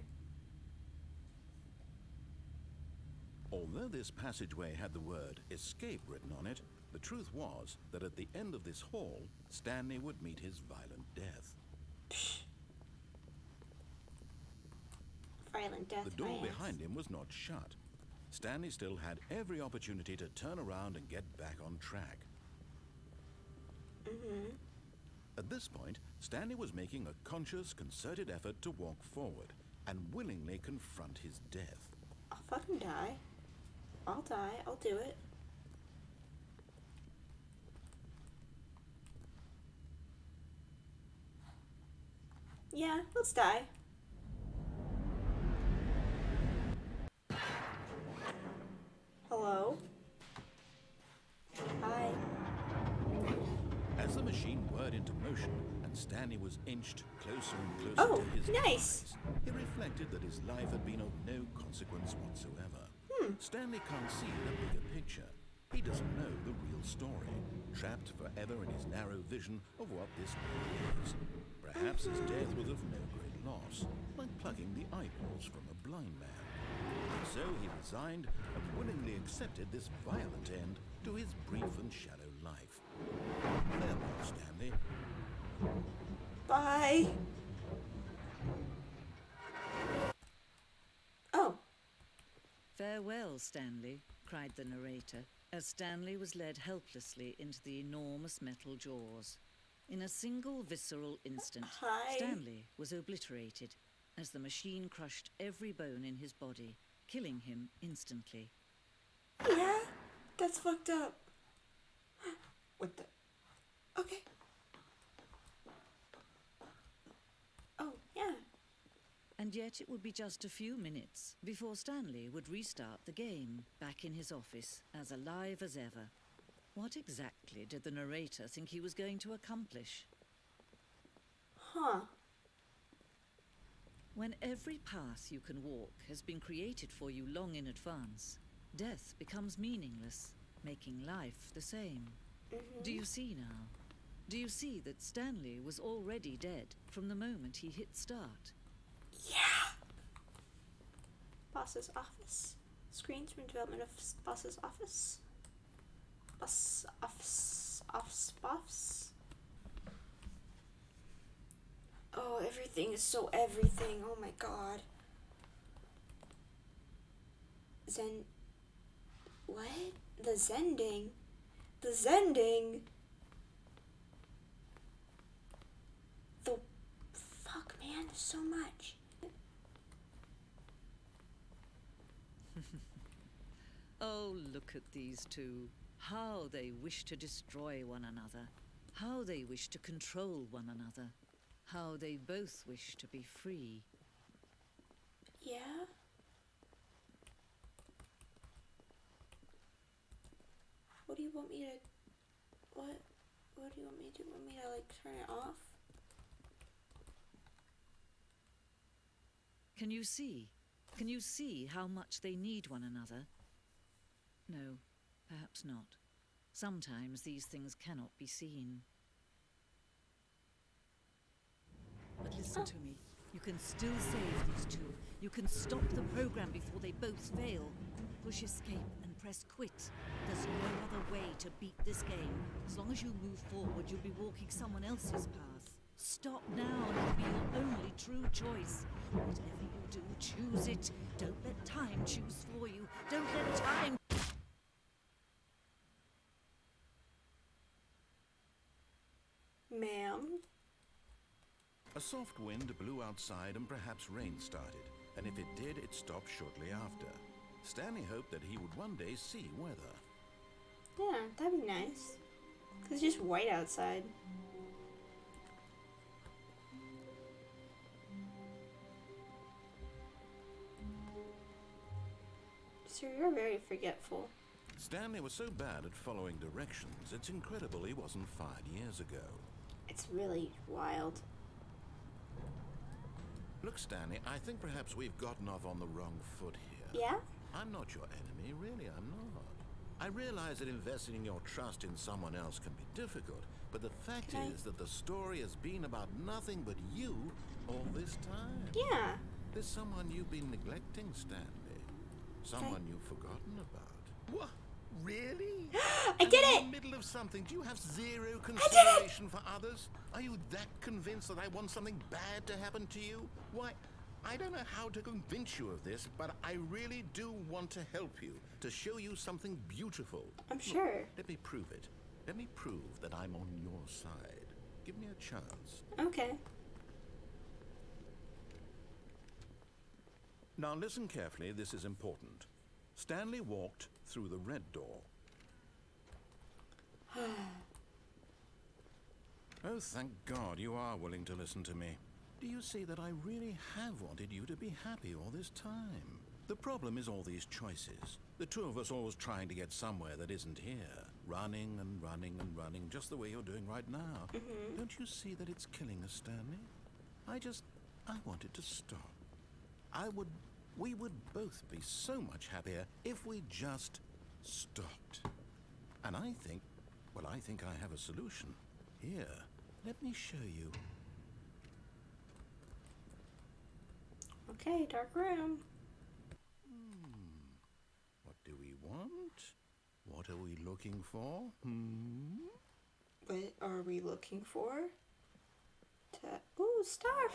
Although this passageway had the word escape written on it, the truth was that at the end of this hall, Stanley would meet his violent death. Psh. Violent death. The door behind him was not shut. Stanley still had every opportunity to turn around and get back on track. At this point, Stanley was making a conscious, concerted effort to walk forward and willingly confront his death. I'll fucking die. I'll die. I'll do it. Yeah, let's die. Hello? Hi. As the machine whirred into motion and Stanley was inched closer and closer to his nice. demise, he reflected that his life had been of no consequence whatsoever. Stanley can't see the bigger picture. He doesn't know the real story, trapped forever in his narrow vision of what this world is. Perhaps his death was of no great loss, like plucking the eyeballs from a blind man. So he resigned and willingly accepted this violent end to his brief and shallow life. Farewell, Stanley. Bye. Oh. Farewell, Stanley, cried the narrator, as Stanley was led helplessly into the enormous metal jaws. In a single visceral instant, Hi. Stanley was obliterated as the machine crushed every bone in his body, killing him instantly. Yeah? That's fucked up. What the? Okay. Oh, yeah. And yet it would be just a few minutes before Stanley would restart the game, back in his office, as alive as ever. What exactly did the narrator think he was going to accomplish? Huh. When every path you can walk has been created for you long in advance, death becomes meaningless, making life the same. Do you see now? Do you see that Stanley was already dead from the moment he hit start? Yeah! Boss's office. Screens from development of boss's office. Boss office. Oh, everything is so everything. Oh my god. What? The Zending? The Zending? The fuck, man, there's so much. Oh, look at these two. How they wish to destroy one another. How they wish to control one another. How they both wish to be free. Yeah? What do you want me to... What do you want me to do? Want me to, like, turn it off? Can you see? Can you see how much they need one another? No, perhaps not. Sometimes these things cannot be seen. But listen to me. You can still save these two. You can stop the program before they both fail. Push escape and press quit. There's no other way to beat this game. As long as you move forward, you'll be walking someone else's path. Stop now and it'll be your only true choice. Whatever you do, choose it. Don't let time choose for you. Don't let time... Ma'am? A soft wind blew outside and perhaps rain started, and if it did, it stopped shortly after. Stanley hoped that he would one day see weather. Yeah, that'd be nice. 'Cause it's just white outside. Sir, you're very forgetful. Stanley was so bad at following directions, it's incredible he wasn't fired years ago. It's really wild. Look, Stanley, I think perhaps we've gotten off on the wrong foot here. Yeah? I'm not your enemy, really, I'm not. I realize that investing your trust in someone else can be difficult, but the fact is that the story has been about nothing but you all this time. Yeah. There's someone you've been neglecting, Stanley. Someone you've forgotten about. What? Really? I did it! In the middle of something, do you have zero consideration for others? Are you that convinced that I want something bad to happen to you? Why, I don't know how to convince you of this, but I really do want to help you, to show you something beautiful. I'm sure. Look, let me prove it. Let me prove that I'm on your side. Give me a chance. Okay. Now listen carefully, this is important. Stanley walked through the red door. Oh, thank God you are willing to listen to me. Do you see that I really have wanted you to be happy all this time? The problem is all these choices. The two of us always trying to get somewhere that isn't here. Running and running and running, just the way you're doing right now. Don't you see that it's killing us, Stanley? I wanted to stop. We would both be so much happier if we just stopped. And I think I have a solution. Here, let me show you. Okay, dark room. What do we want? What are we looking for? What are we looking for? Ooh, star.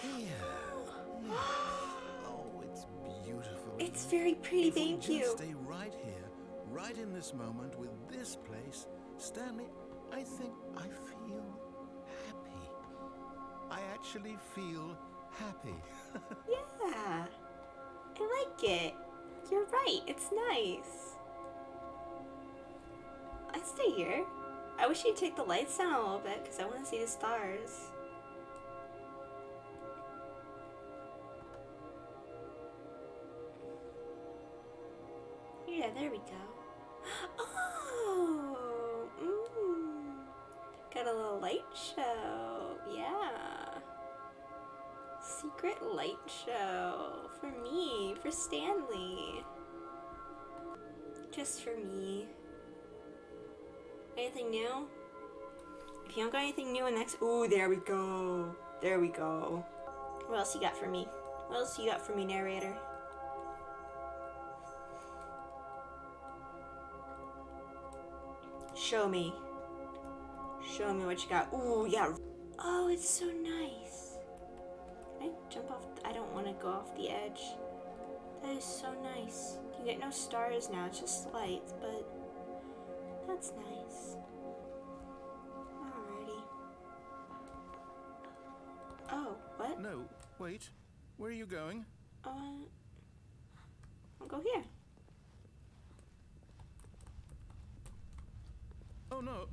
Oh, it's beautiful. It's very pretty, If we thank just you. Stay right here, right in this moment with this place, Stanley, I think I feel happy. I actually feel happy. Yeah. I like it. You're right, it's nice. I'd stay here. I wish you'd take the lights down a little bit because I want to see the stars. light show. Yeah. Secret light show. For me. For Stanley. Just for me. Anything new? If you don't got anything new in next... Ooh, there we go. There we go. What else you got for me? What else you got for me, narrator? Show me. Show me what you got. Ooh, yeah. Oh, it's so nice. Can I jump off? I don't want to go off the edge. That is so nice. You get no stars now, it's just lights, but that's nice. Alrighty. Oh, what? No, wait. Where are you going? I'll go here. Oh no.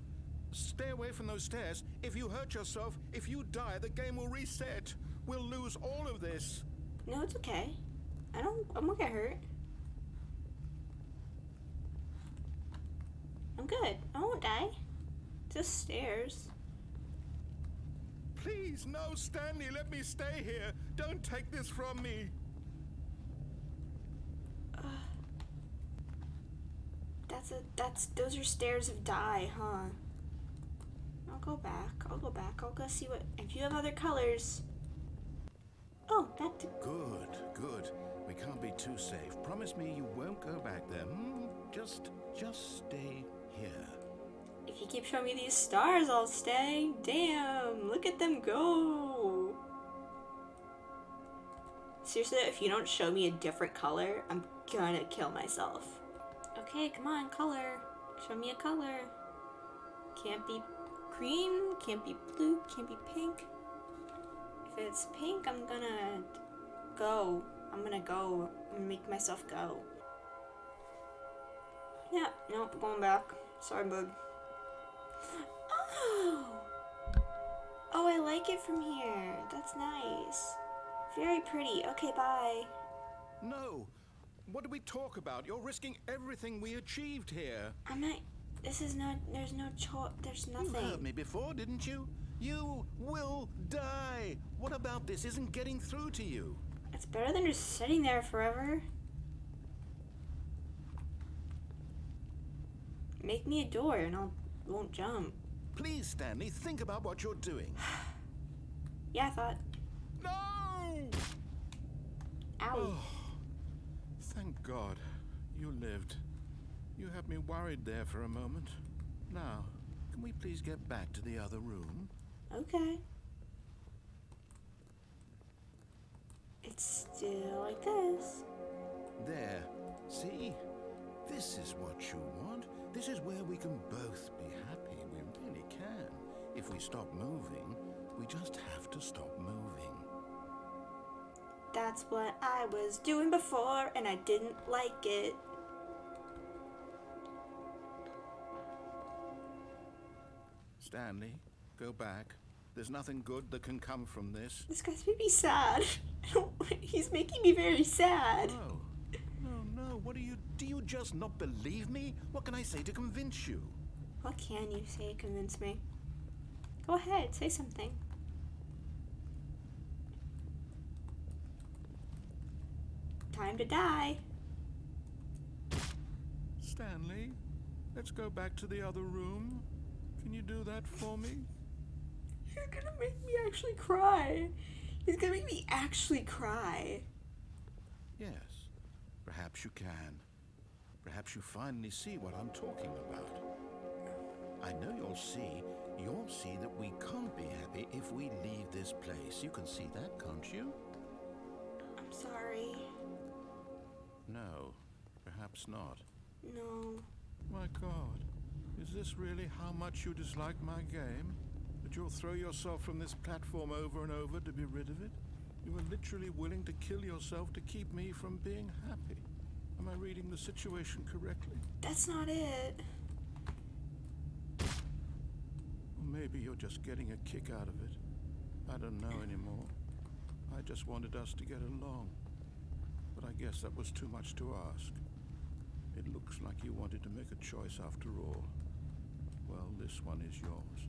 Stay away from those stairs. If you hurt yourself, if you die, the game will reset. We'll lose all of this. No, it's okay. I won't get hurt. I'm good. I won't die. Just stairs. Please, no, Stanley, let me stay here. Don't take this from me. Those are stairs of die, huh? I'll go back. I'll go see what, if you have other colors. Oh, that did. Good. We can't be too safe. Promise me you won't go back there. Just stay here. If you keep showing me these stars, I'll stay. Damn, look at them go. Seriously, if you don't show me a different color, I'm gonna kill myself. Okay, come on, color. Show me a color. Can't be green, can't be blue, can't be pink. If it's pink, I'm gonna go. I'm gonna make myself go. Yeah, nope, going back. Sorry, bud. Oh, I like it from here. That's nice. Very pretty. Okay, bye. No. What do we talk about? You're risking everything we achieved here. I'm not... there's no choice. There's nothing. You heard me before, didn't you? You will die. What about this isn't getting through to you? It's better than just sitting there forever. Make me a door and won't jump. Please, Stanley, think about what you're doing. Yeah, I thought. No! Ow. Oh, thank God you lived. You had me worried there for a moment. Now, can we please get back to the other room? Okay. It's still like this. There. See? This is what you want. This is where we can both be happy. We really can. If we stop moving, we just have to stop moving. That's what I was doing before, and I didn't like it. Stanley, go back. There's nothing good that can come from this. This guy's making me sad. He's making me very sad. No. What do you just not believe me? What can I say to convince you? What can you say to convince me? Go ahead, say something. Time to die. Stanley, let's go back to the other room. Can you do that for me? You're gonna make me actually cry. He's gonna make me actually cry. Yes, perhaps you can. Perhaps you finally see what I'm talking about. I know you'll see that we can't be happy if we leave this place. You can see that, can't you? I'm sorry. No, perhaps not. No. My God, is this really how much you dislike my game? That you'll throw yourself from this platform over and over to be rid of it? You are literally willing to kill yourself to keep me from being happy. Am I reading the situation correctly? That's not it. Or maybe you're just getting a kick out of it. I don't know anymore. I just wanted us to get along. But I guess that was too much to ask. It looks like you wanted to make a choice after all. Well, this one is yours.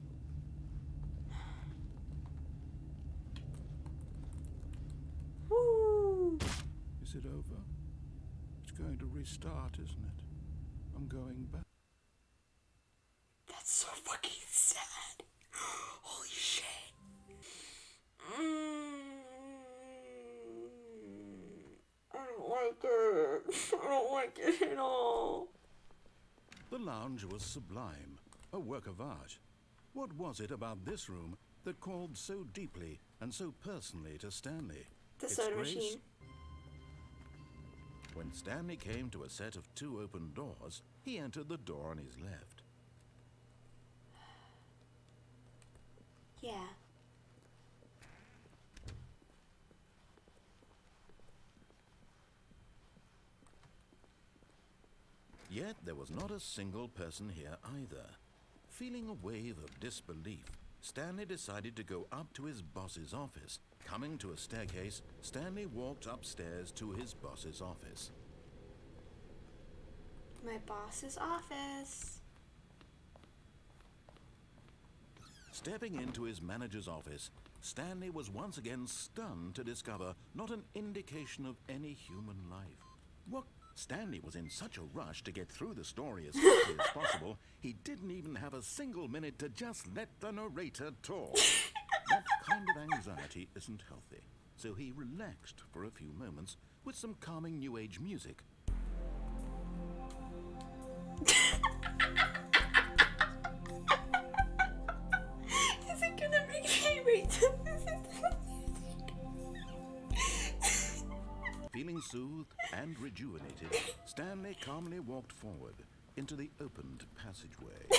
Is it over? It's going to restart, isn't it? I'm going back. That's so fucking sad. Holy shit. I don't like it. I don't like it at all. The lounge was sublime, a work of art. What was it about this room that called so deeply and so personally to Stanley? The Its soda grace? machine. When Stanley came to a set of 2 open doors, he entered the door on his left. Yeah. Yet there was not a single person here either. Feeling a wave of disbelief, Stanley decided to go up to his boss's office. Coming to a staircase, Stanley walked upstairs to his boss's office. My boss's office. Stepping into his manager's office, Stanley was once again stunned to discover not an indication of any human life. What? Stanley was in such a rush to get through the story as quickly as possible, he didn't even have a single minute to just let the narrator talk. That kind of anxiety isn't healthy, so he relaxed for a few moments with some calming New Age music. Is it gonna make me read this? Feeling soothed and rejuvenated, Stanley calmly walked forward into the opened passageway.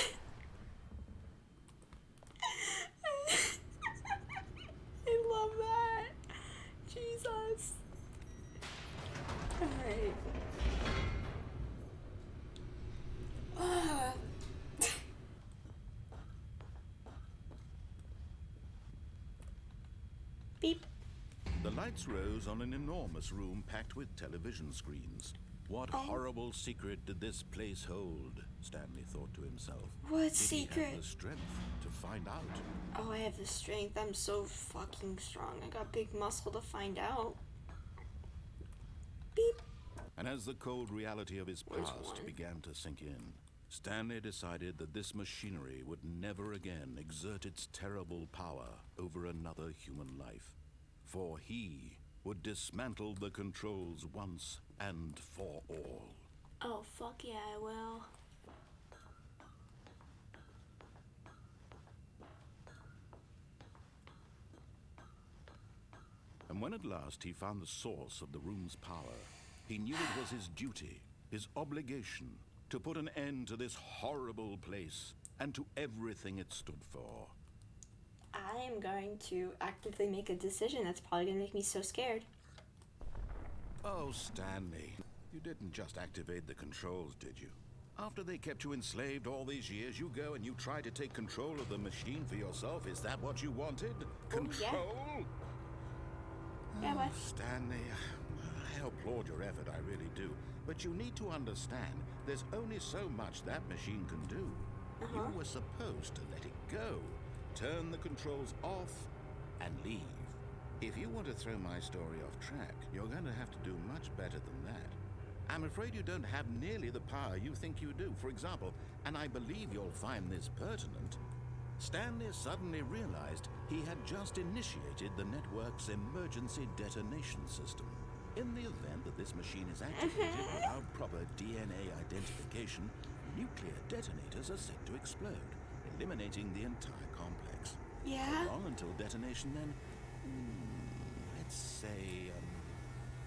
I love that. Jesus. Alright. Beep. The lights rose on an enormous room packed with television screens. What horrible secret did this place hold? Stanley thought to himself. What Did secret? he have the strength to find out? Oh, I have the strength. I'm so fucking strong. I got big muscle to find out. Beep. And as the cold reality of his Where's past one? began to sink in, Stanley decided that this machinery would never again exert its terrible power over another human life. For he would dismantle the controls once and for all. Oh, fuck yeah, I will. And when at last he found the source of the room's power, he knew it was his duty, his obligation, to put an end to this horrible place and to everything it stood for. I am going to actively make a decision that's probably going to make me so scared. Oh, Stanley, you didn't just activate the controls, did you? After they kept you enslaved all these years, you go and you try to take control of the machine for yourself. Is that what you wanted? Control? Yeah, what? Stanley, I applaud your effort, I really do. But you need to understand, there's only so much that machine can do. You were supposed to let it go. Turn the controls off and leave. If you want to throw my story off track, you're going to have to do much better than that. I'm afraid you don't have nearly the power you think you do. For example, and I believe you'll find this pertinent, Stanley suddenly realized he had just initiated the network's emergency detonation system. In the event that this machine is activated without proper DNA identification, nuclear detonators are set to explode, eliminating the entire complex. Yeah? How long until detonation then? Let's say,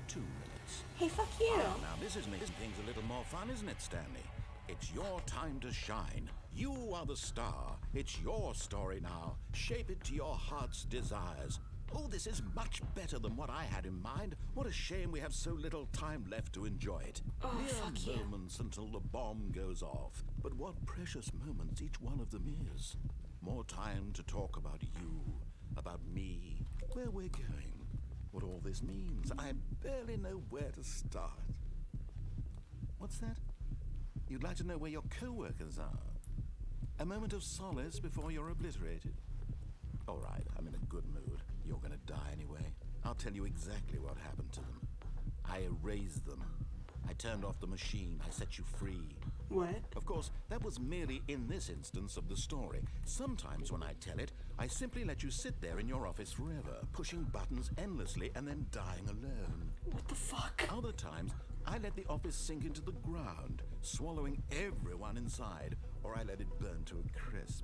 2 minutes. Hey, fuck you. Now this is making things a little more fun, isn't it, Stanley? It's your time to shine. You are the star. It's your story now. Shape it to your heart's desires. Oh, this is much better than what I had in mind. What a shame we have so little time left to enjoy it. Oh, fuck you. Mere moments until the bomb goes off. But what precious moments each one of them is. More time to talk about you, about me, where we're going, what all this means. I barely know where to start. What's that? You'd like to know where your co-workers are? A moment of solace before you're obliterated. All right, I'm in a good mood. You're gonna die anyway. I'll tell you exactly what happened to them. I erased them. I turned off the machine. I set you free. What? Of course, that was merely in this instance of the story. Sometimes when I tell it, I simply let you sit there in your office forever, pushing buttons endlessly and then dying alone. What the fuck? Other times, I let the office sink into the ground, swallowing everyone inside, or I let it burn to a crisp.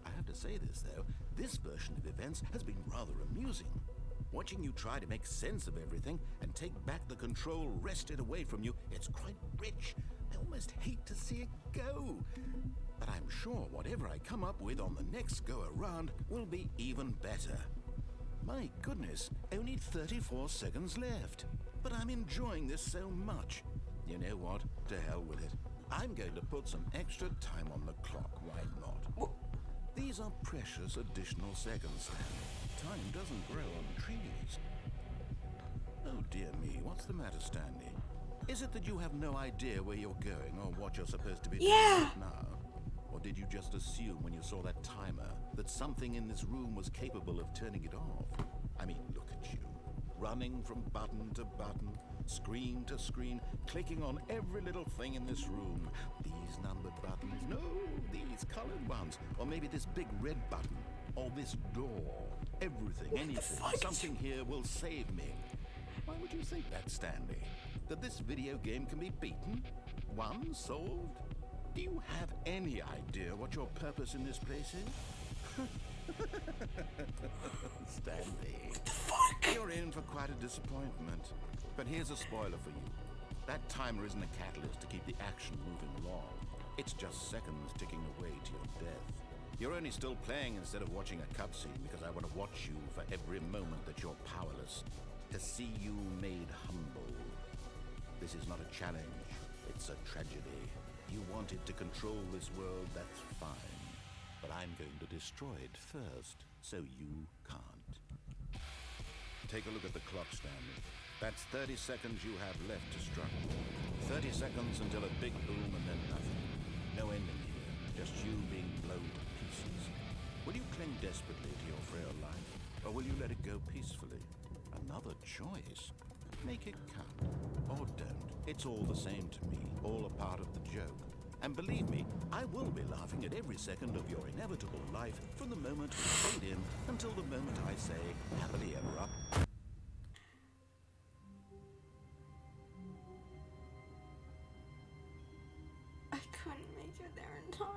I have to say this, though, this version of events has been rather amusing. Watching you try to make sense of everything and take back the control wrested away from you, it's quite rich. I almost hate to see it go. But I'm sure whatever I come up with on the next go-around will be even better. My goodness, only 34 seconds left. But I'm enjoying this so much. You know what? To hell with it. I'm going to put some extra time on the clock, why not? These are precious additional seconds, Stanley. Time doesn't grow on trees. Oh dear me, what's the matter, Stanley? Is it that you have no idea where you're going or what you're supposed to be doing right now? Or did you just assume when you saw that timer that something in this room was capable of turning it off? I mean, look at you. Running from button to button, screen to screen, clicking on every little thing in this room. These numbered buttons, no, these colored ones. Or maybe this big red button, or this door. Everything, anything, something here will save me. Why would you think that, Stanley? That this video game can be beaten? Won? Solved? Do you have any idea what your purpose in this place is? Stanley, you're in for quite a disappointment. But here's a spoiler for you. That timer isn't a catalyst to keep the action moving along. It's just seconds ticking away to your death. You're only still playing instead of watching a cutscene because I want to watch you for every moment that you're powerless. To see you made humble. This is not a challenge. It's a tragedy. You wanted to control this world, that's fine. But I'm going to destroy it first, so you can't. Take a look at the clock, Stanley. That's 30 seconds you have left to struggle. 30 seconds until a big boom and then nothing. No ending here, just you being blown to pieces. Will you cling desperately to your frail life, or will you let it go peacefully? Another choice. Make it count, or don't. It's all the same to me, all a part of the joke. And believe me, I will be laughing at every second of your inevitable life from the moment we fade in until the moment I say, happily ever after. I couldn't make it there in time.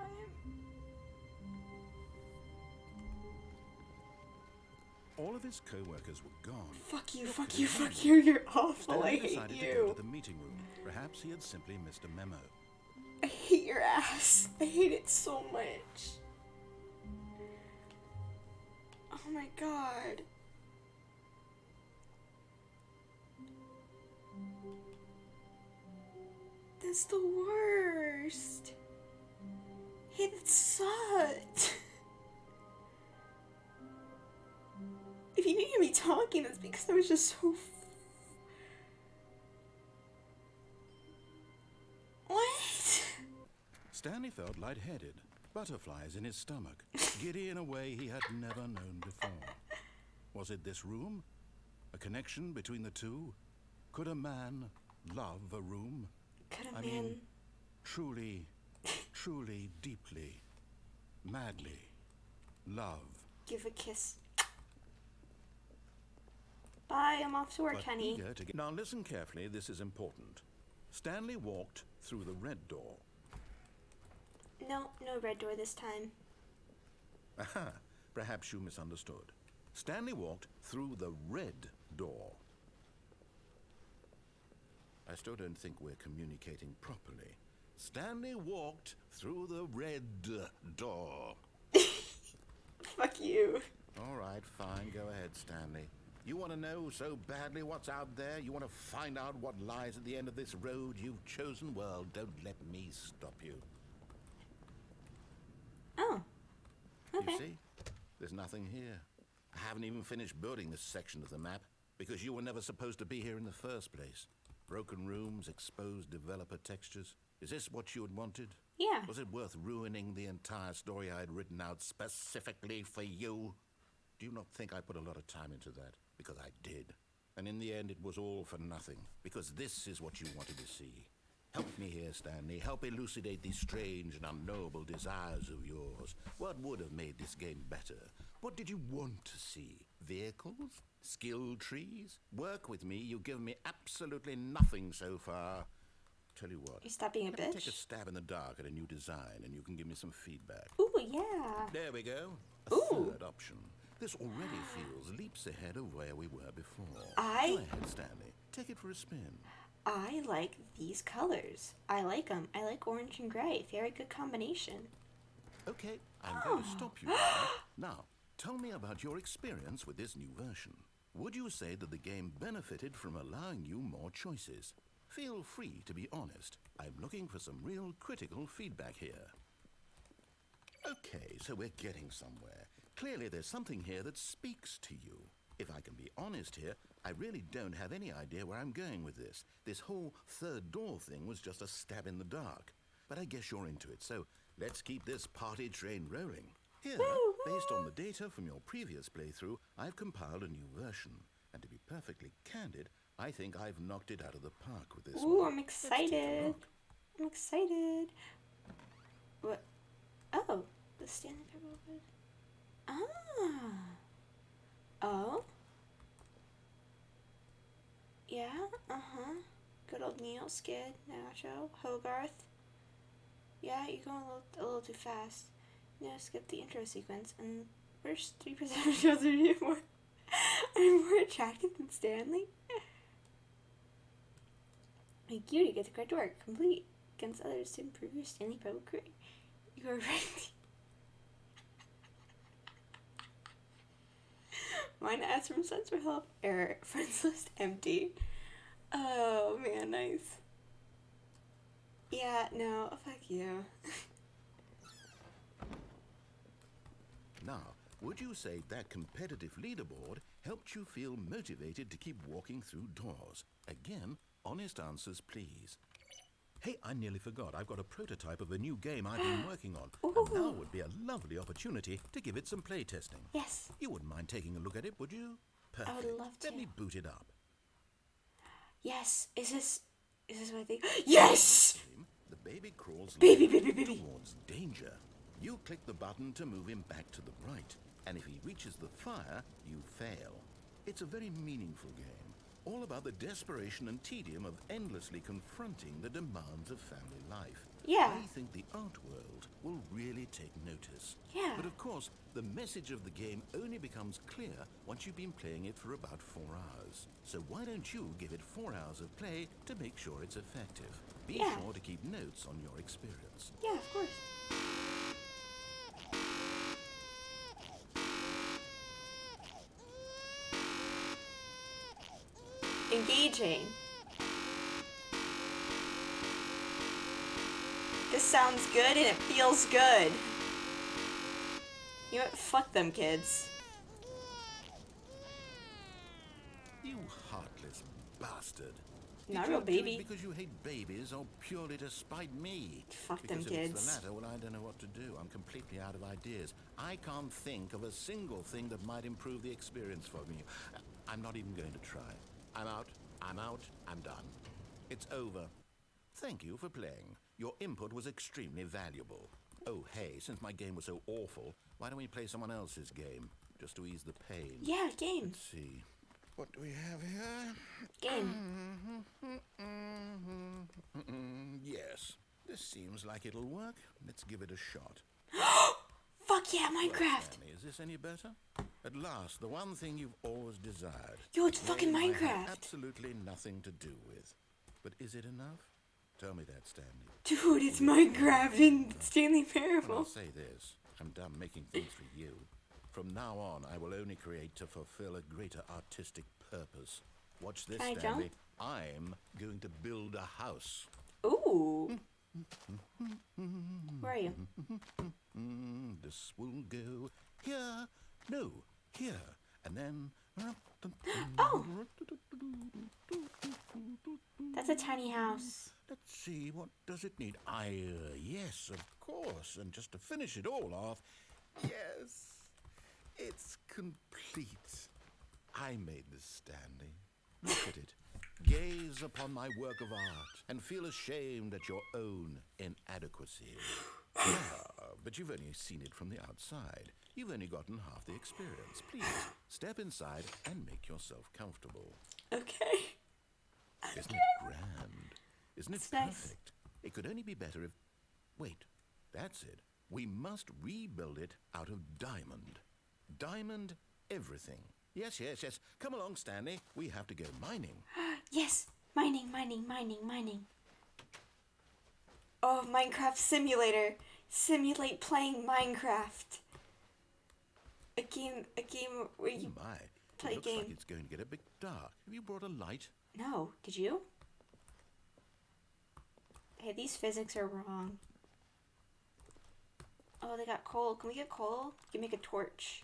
All of his co-workers were gone. Fuck you, fuck you, fuck you, you're awful, I Stanley hate decided to go you. to the meeting room. Perhaps he had simply missed a memo. I hate your ass. I hate it so much. Oh my god. That's the worst. Hey, that sucked. If you didn't hear me talking, that's because I was just so... What? Stanley felt lightheaded, butterflies in his stomach, giddy in a way he had never known before. Was it this room? A connection between the two? Could a man love a room? Could a I man... mean, truly, truly, deeply, madly love. give a kiss. Bye, I'm off to work, But honey. eager to get... Now listen carefully, this is important. Stanley walked through the red door. No, no red door this time. Aha, perhaps you misunderstood. Stanley walked through the red door. I still don't think we're communicating properly. Stanley walked through the red door. Fuck you. All right, fine, go ahead, Stanley. You want to know so badly what's out there? You want to find out what lies at the end of this road you've chosen? Well, don't let me stop you. Oh. Okay. You see? There's nothing here. I haven't even finished building this section of the map because you were never supposed to be here in the first place. Broken rooms, exposed developer textures. Is this what you had wanted? Yeah. Was it worth ruining the entire story I had written out specifically for you? Do you not think I put a lot of time into that? Because I did. And in the end, it was all for nothing, because this is what you wanted to see. Help me here, Stanley. Help elucidate these strange and unknowable desires of yours. What would have made this game better? What did you want to see? Vehicles? Skill trees? Work with me. You've given me absolutely nothing so far. Tell you what. You stop being a let me bitch? take a stab in the dark at a new design, and you can give me some feedback. Ooh, yeah. There we go. A Ooh. third option. This already feels leaps ahead of where we were before. Go I ahead, Stanley. Take it for a spin. like these colors. I like them. I like orange and gray. Very good combination. Okay, I'm going to stop you there. Now, tell me about your experience with this new version. Would you say that the game benefited from allowing you more choices? Feel free to be honest. I'm looking for some real critical feedback here. Okay, so we're getting somewhere. Clearly there's something here that speaks to you. If I can be honest here, I really don't have any idea where I'm going with this. This whole third door thing was just a stab in the dark. But I guess you're into it, so let's keep this party train rolling. Here, based on the data from your previous playthrough, I've compiled a new version. And to be perfectly candid, I think I've knocked it out of the park with this Ooh, one. I'm Let's take a excited. look. I'm excited. What? Oh, the Stanley Parable. Ah. Oh. Yeah. Good old Neil, Skid, Nacho, Hogarth. Yeah, you're going a little too fast. You know, skip the intro sequence, and first 3% of shows are more attractive than Stanley. Thank you to get the correct work complete against others to improve your Stanley Parable career. You are right. Mine asks from Sons for help. Error. Friends list empty. Oh man, nice. Yeah, no, fuck you. Now, would you say that competitive leaderboard helped you feel motivated to keep walking through doors? Again, honest answers, please. Hey, I nearly forgot. I've got a prototype of a new game I've been working on. And now would be a lovely opportunity to give it some playtesting. Yes. You wouldn't mind taking a look at it, would you? Perfect. love Let to. me boot it up. Yes. Is this what I think? Yes! The baby crawls Baby. towards danger. You click the button to move him back to the right, and if he reaches the fire, you fail. It's a very meaningful game, all about the desperation and tedium of endlessly confronting the demands of family life. Yeah. I think the art world will really take notice. Yeah. But of course, the message of the game only becomes clear once you've been playing it for about 4 hours. So why don't you give it 4 hours of play to make sure it's effective? Be Yeah. sure to keep notes on your experience. Yeah, of course. Engaging. This sounds good and it feels good. You know what? Fuck them kids. You heartless bastard. Not Did real you do it baby. because you hate babies or purely to spite me? Fuck them Because if it's kids. the latter, well, I don't know what to do. I'm completely out of ideas. I can't think of a single thing that might improve the experience for me. I'm not even going to try. I'm out. I'm done. It's over. Thank you for playing. Your input was extremely valuable. Oh, hey, since my game was so awful, why don't we play someone else's game? Just to ease the pain. Yeah, game. Let's see. What do we have here? Game. Yes. This seems like it'll work. Let's give it a shot. Fuck yeah, Well, Minecraft. Stanley, is this any better? At last, the one thing you've always desired. Yo, it's fucking Game I had Minecraft. absolutely nothing to do with. But is it enough? Tell me that, Stanley. Dude, it's Minecraft and Stanley Well, I'll Parable. say this. I'm done making things for you. From now on, I will only create to fulfill a greater artistic purpose. Watch this, Can I Stanley. jump? I'm going to build a house. Ooh. Where are you? This will go here. No, here. And then... Oh. That's a tiny house. Let's see, what does it need? Yes, of course. And just to finish it all off, yes, it's complete. I made this, Stanley. Look at it. Gaze upon my work of art and feel ashamed at your own inadequacy. But you've only seen it from the outside. You've only gotten half the experience. Please, step inside and make yourself comfortable. Okay. Isn't it grand? Isn't it It's nice. perfect? It could only be better if... Wait, that's it. We must rebuild it out of diamond. Diamond everything. Yes. Come along, Stanley. We have to go mining. Yes. Mining. Oh, Minecraft Simulator. Simulate playing Minecraft. A game where you Oh my, play it looks game. like it's going to get a bit dark. Have you brought a light? No, did you? Hey, these physics are wrong. Oh, they got coal. Can we get coal? You can make a torch.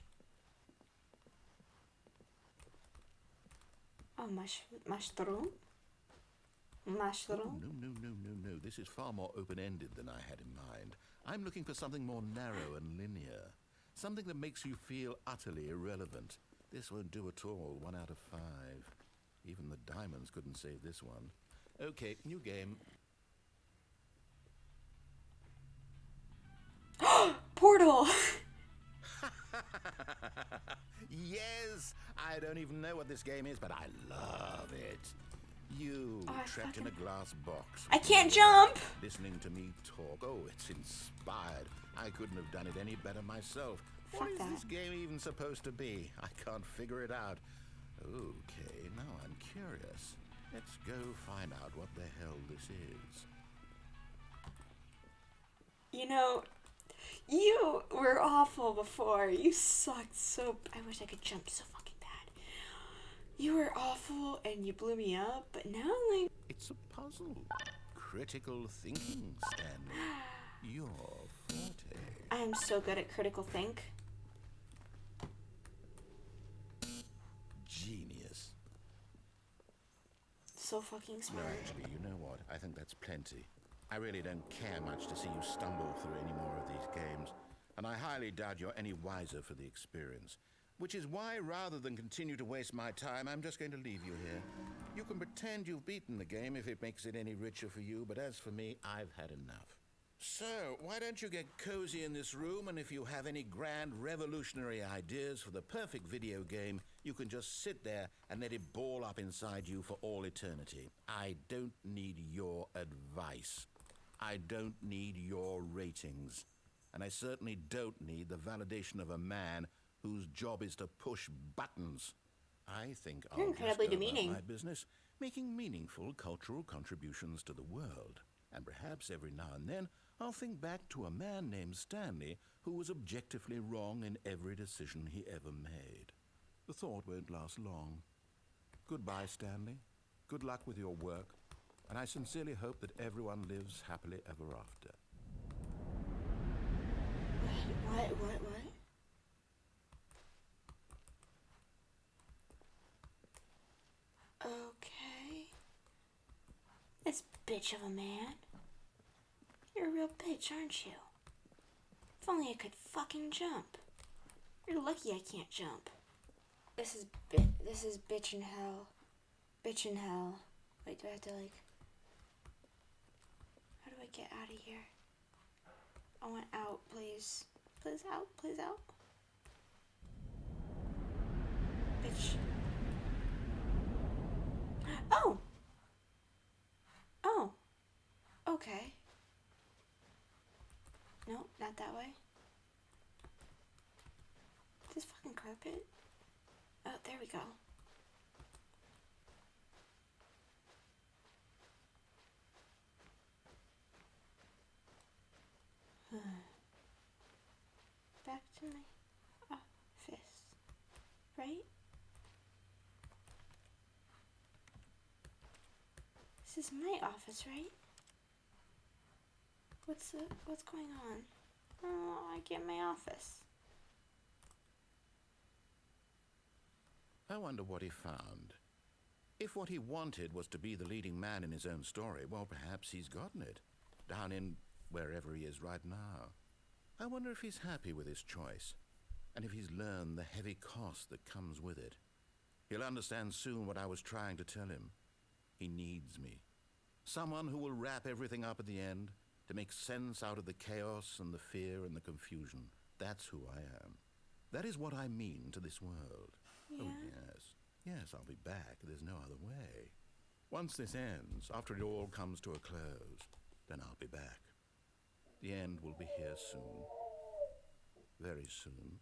Oh, mushroom? Mushroom? No. This is far more open-ended than I had in mind. I'm looking for something more narrow and linear. Something that makes you feel utterly irrelevant. This won't do at all. 1 out of 5. Even the diamonds couldn't save this one. Okay, new game. Portal! Yes! I don't even know what this game is, but I love it. You, Oh, I trapped in a fucking- glass box. I can't jump! Listening to me talk. Oh, it's inspired. I couldn't have done it any better myself. Fuck What is that. this game even supposed to be? I can't figure it out. Okay, now I'm curious. Let's go find out what the hell this is. You know, you were awful before. You sucked so... I wish I could jump so fucking bad. You were awful and you blew me up, but now, like... It's a puzzle. Critical thinking, Stanley. Your forte. I am so good at critical think. Genius. So fucking No, smart. actually, you know what? I think that's plenty. I really don't care much to see you stumble through any more of these games, and I highly doubt you're any wiser for the experience. Which is why, rather than continue to waste my time, I'm just going to leave you here. You can pretend you've beaten the game if it makes it any richer for you, but as for me, I've had enough. So, why don't you get cozy in this room, and if you have any grand revolutionary ideas for the perfect video game, you can just sit there and let it ball up inside you for all eternity. I don't need your advice. I don't need your ratings. And I certainly don't need the validation of a man whose job is to push buttons. I think You're I'll incredibly just go about demeaning. my business, making meaningful cultural contributions to the world. And perhaps every now and then, I'll think back to a man named Stanley who was objectively wrong in every decision he ever made. The thought won't last long. Goodbye, Stanley. Good luck with your work. And I sincerely hope that everyone lives happily ever after. What? Okay. This bitch of a man. You're a real bitch, aren't you? If only I could fucking jump. You're lucky I can't jump. This is bitch in hell. Bitch in hell. Wait, do I have to like... How do I get out of here? I want out, please. Please out, please out. Bitch. Oh! Oh. Okay. No, not that way. This fucking carpet. Oh, there we go. Back to my office. Right? This is my office, right? What's going on? Oh, I get my office. I wonder what he found. If what he wanted was to be the leading man in his own story, well, perhaps he's gotten it. Down in wherever he is right now. I wonder if he's happy with his choice, and if he's learned the heavy cost that comes with it. He'll understand soon what I was trying to tell him. He needs me. Someone who will wrap everything up at the end to make sense out of the chaos and the fear and the confusion. That's who I am. That is what I mean to this world. Yeah. Oh, yes. Yes, I'll be back. There's no other way. Once this ends, after it all comes to a close, then I'll be back. The end will be here soon. Very soon.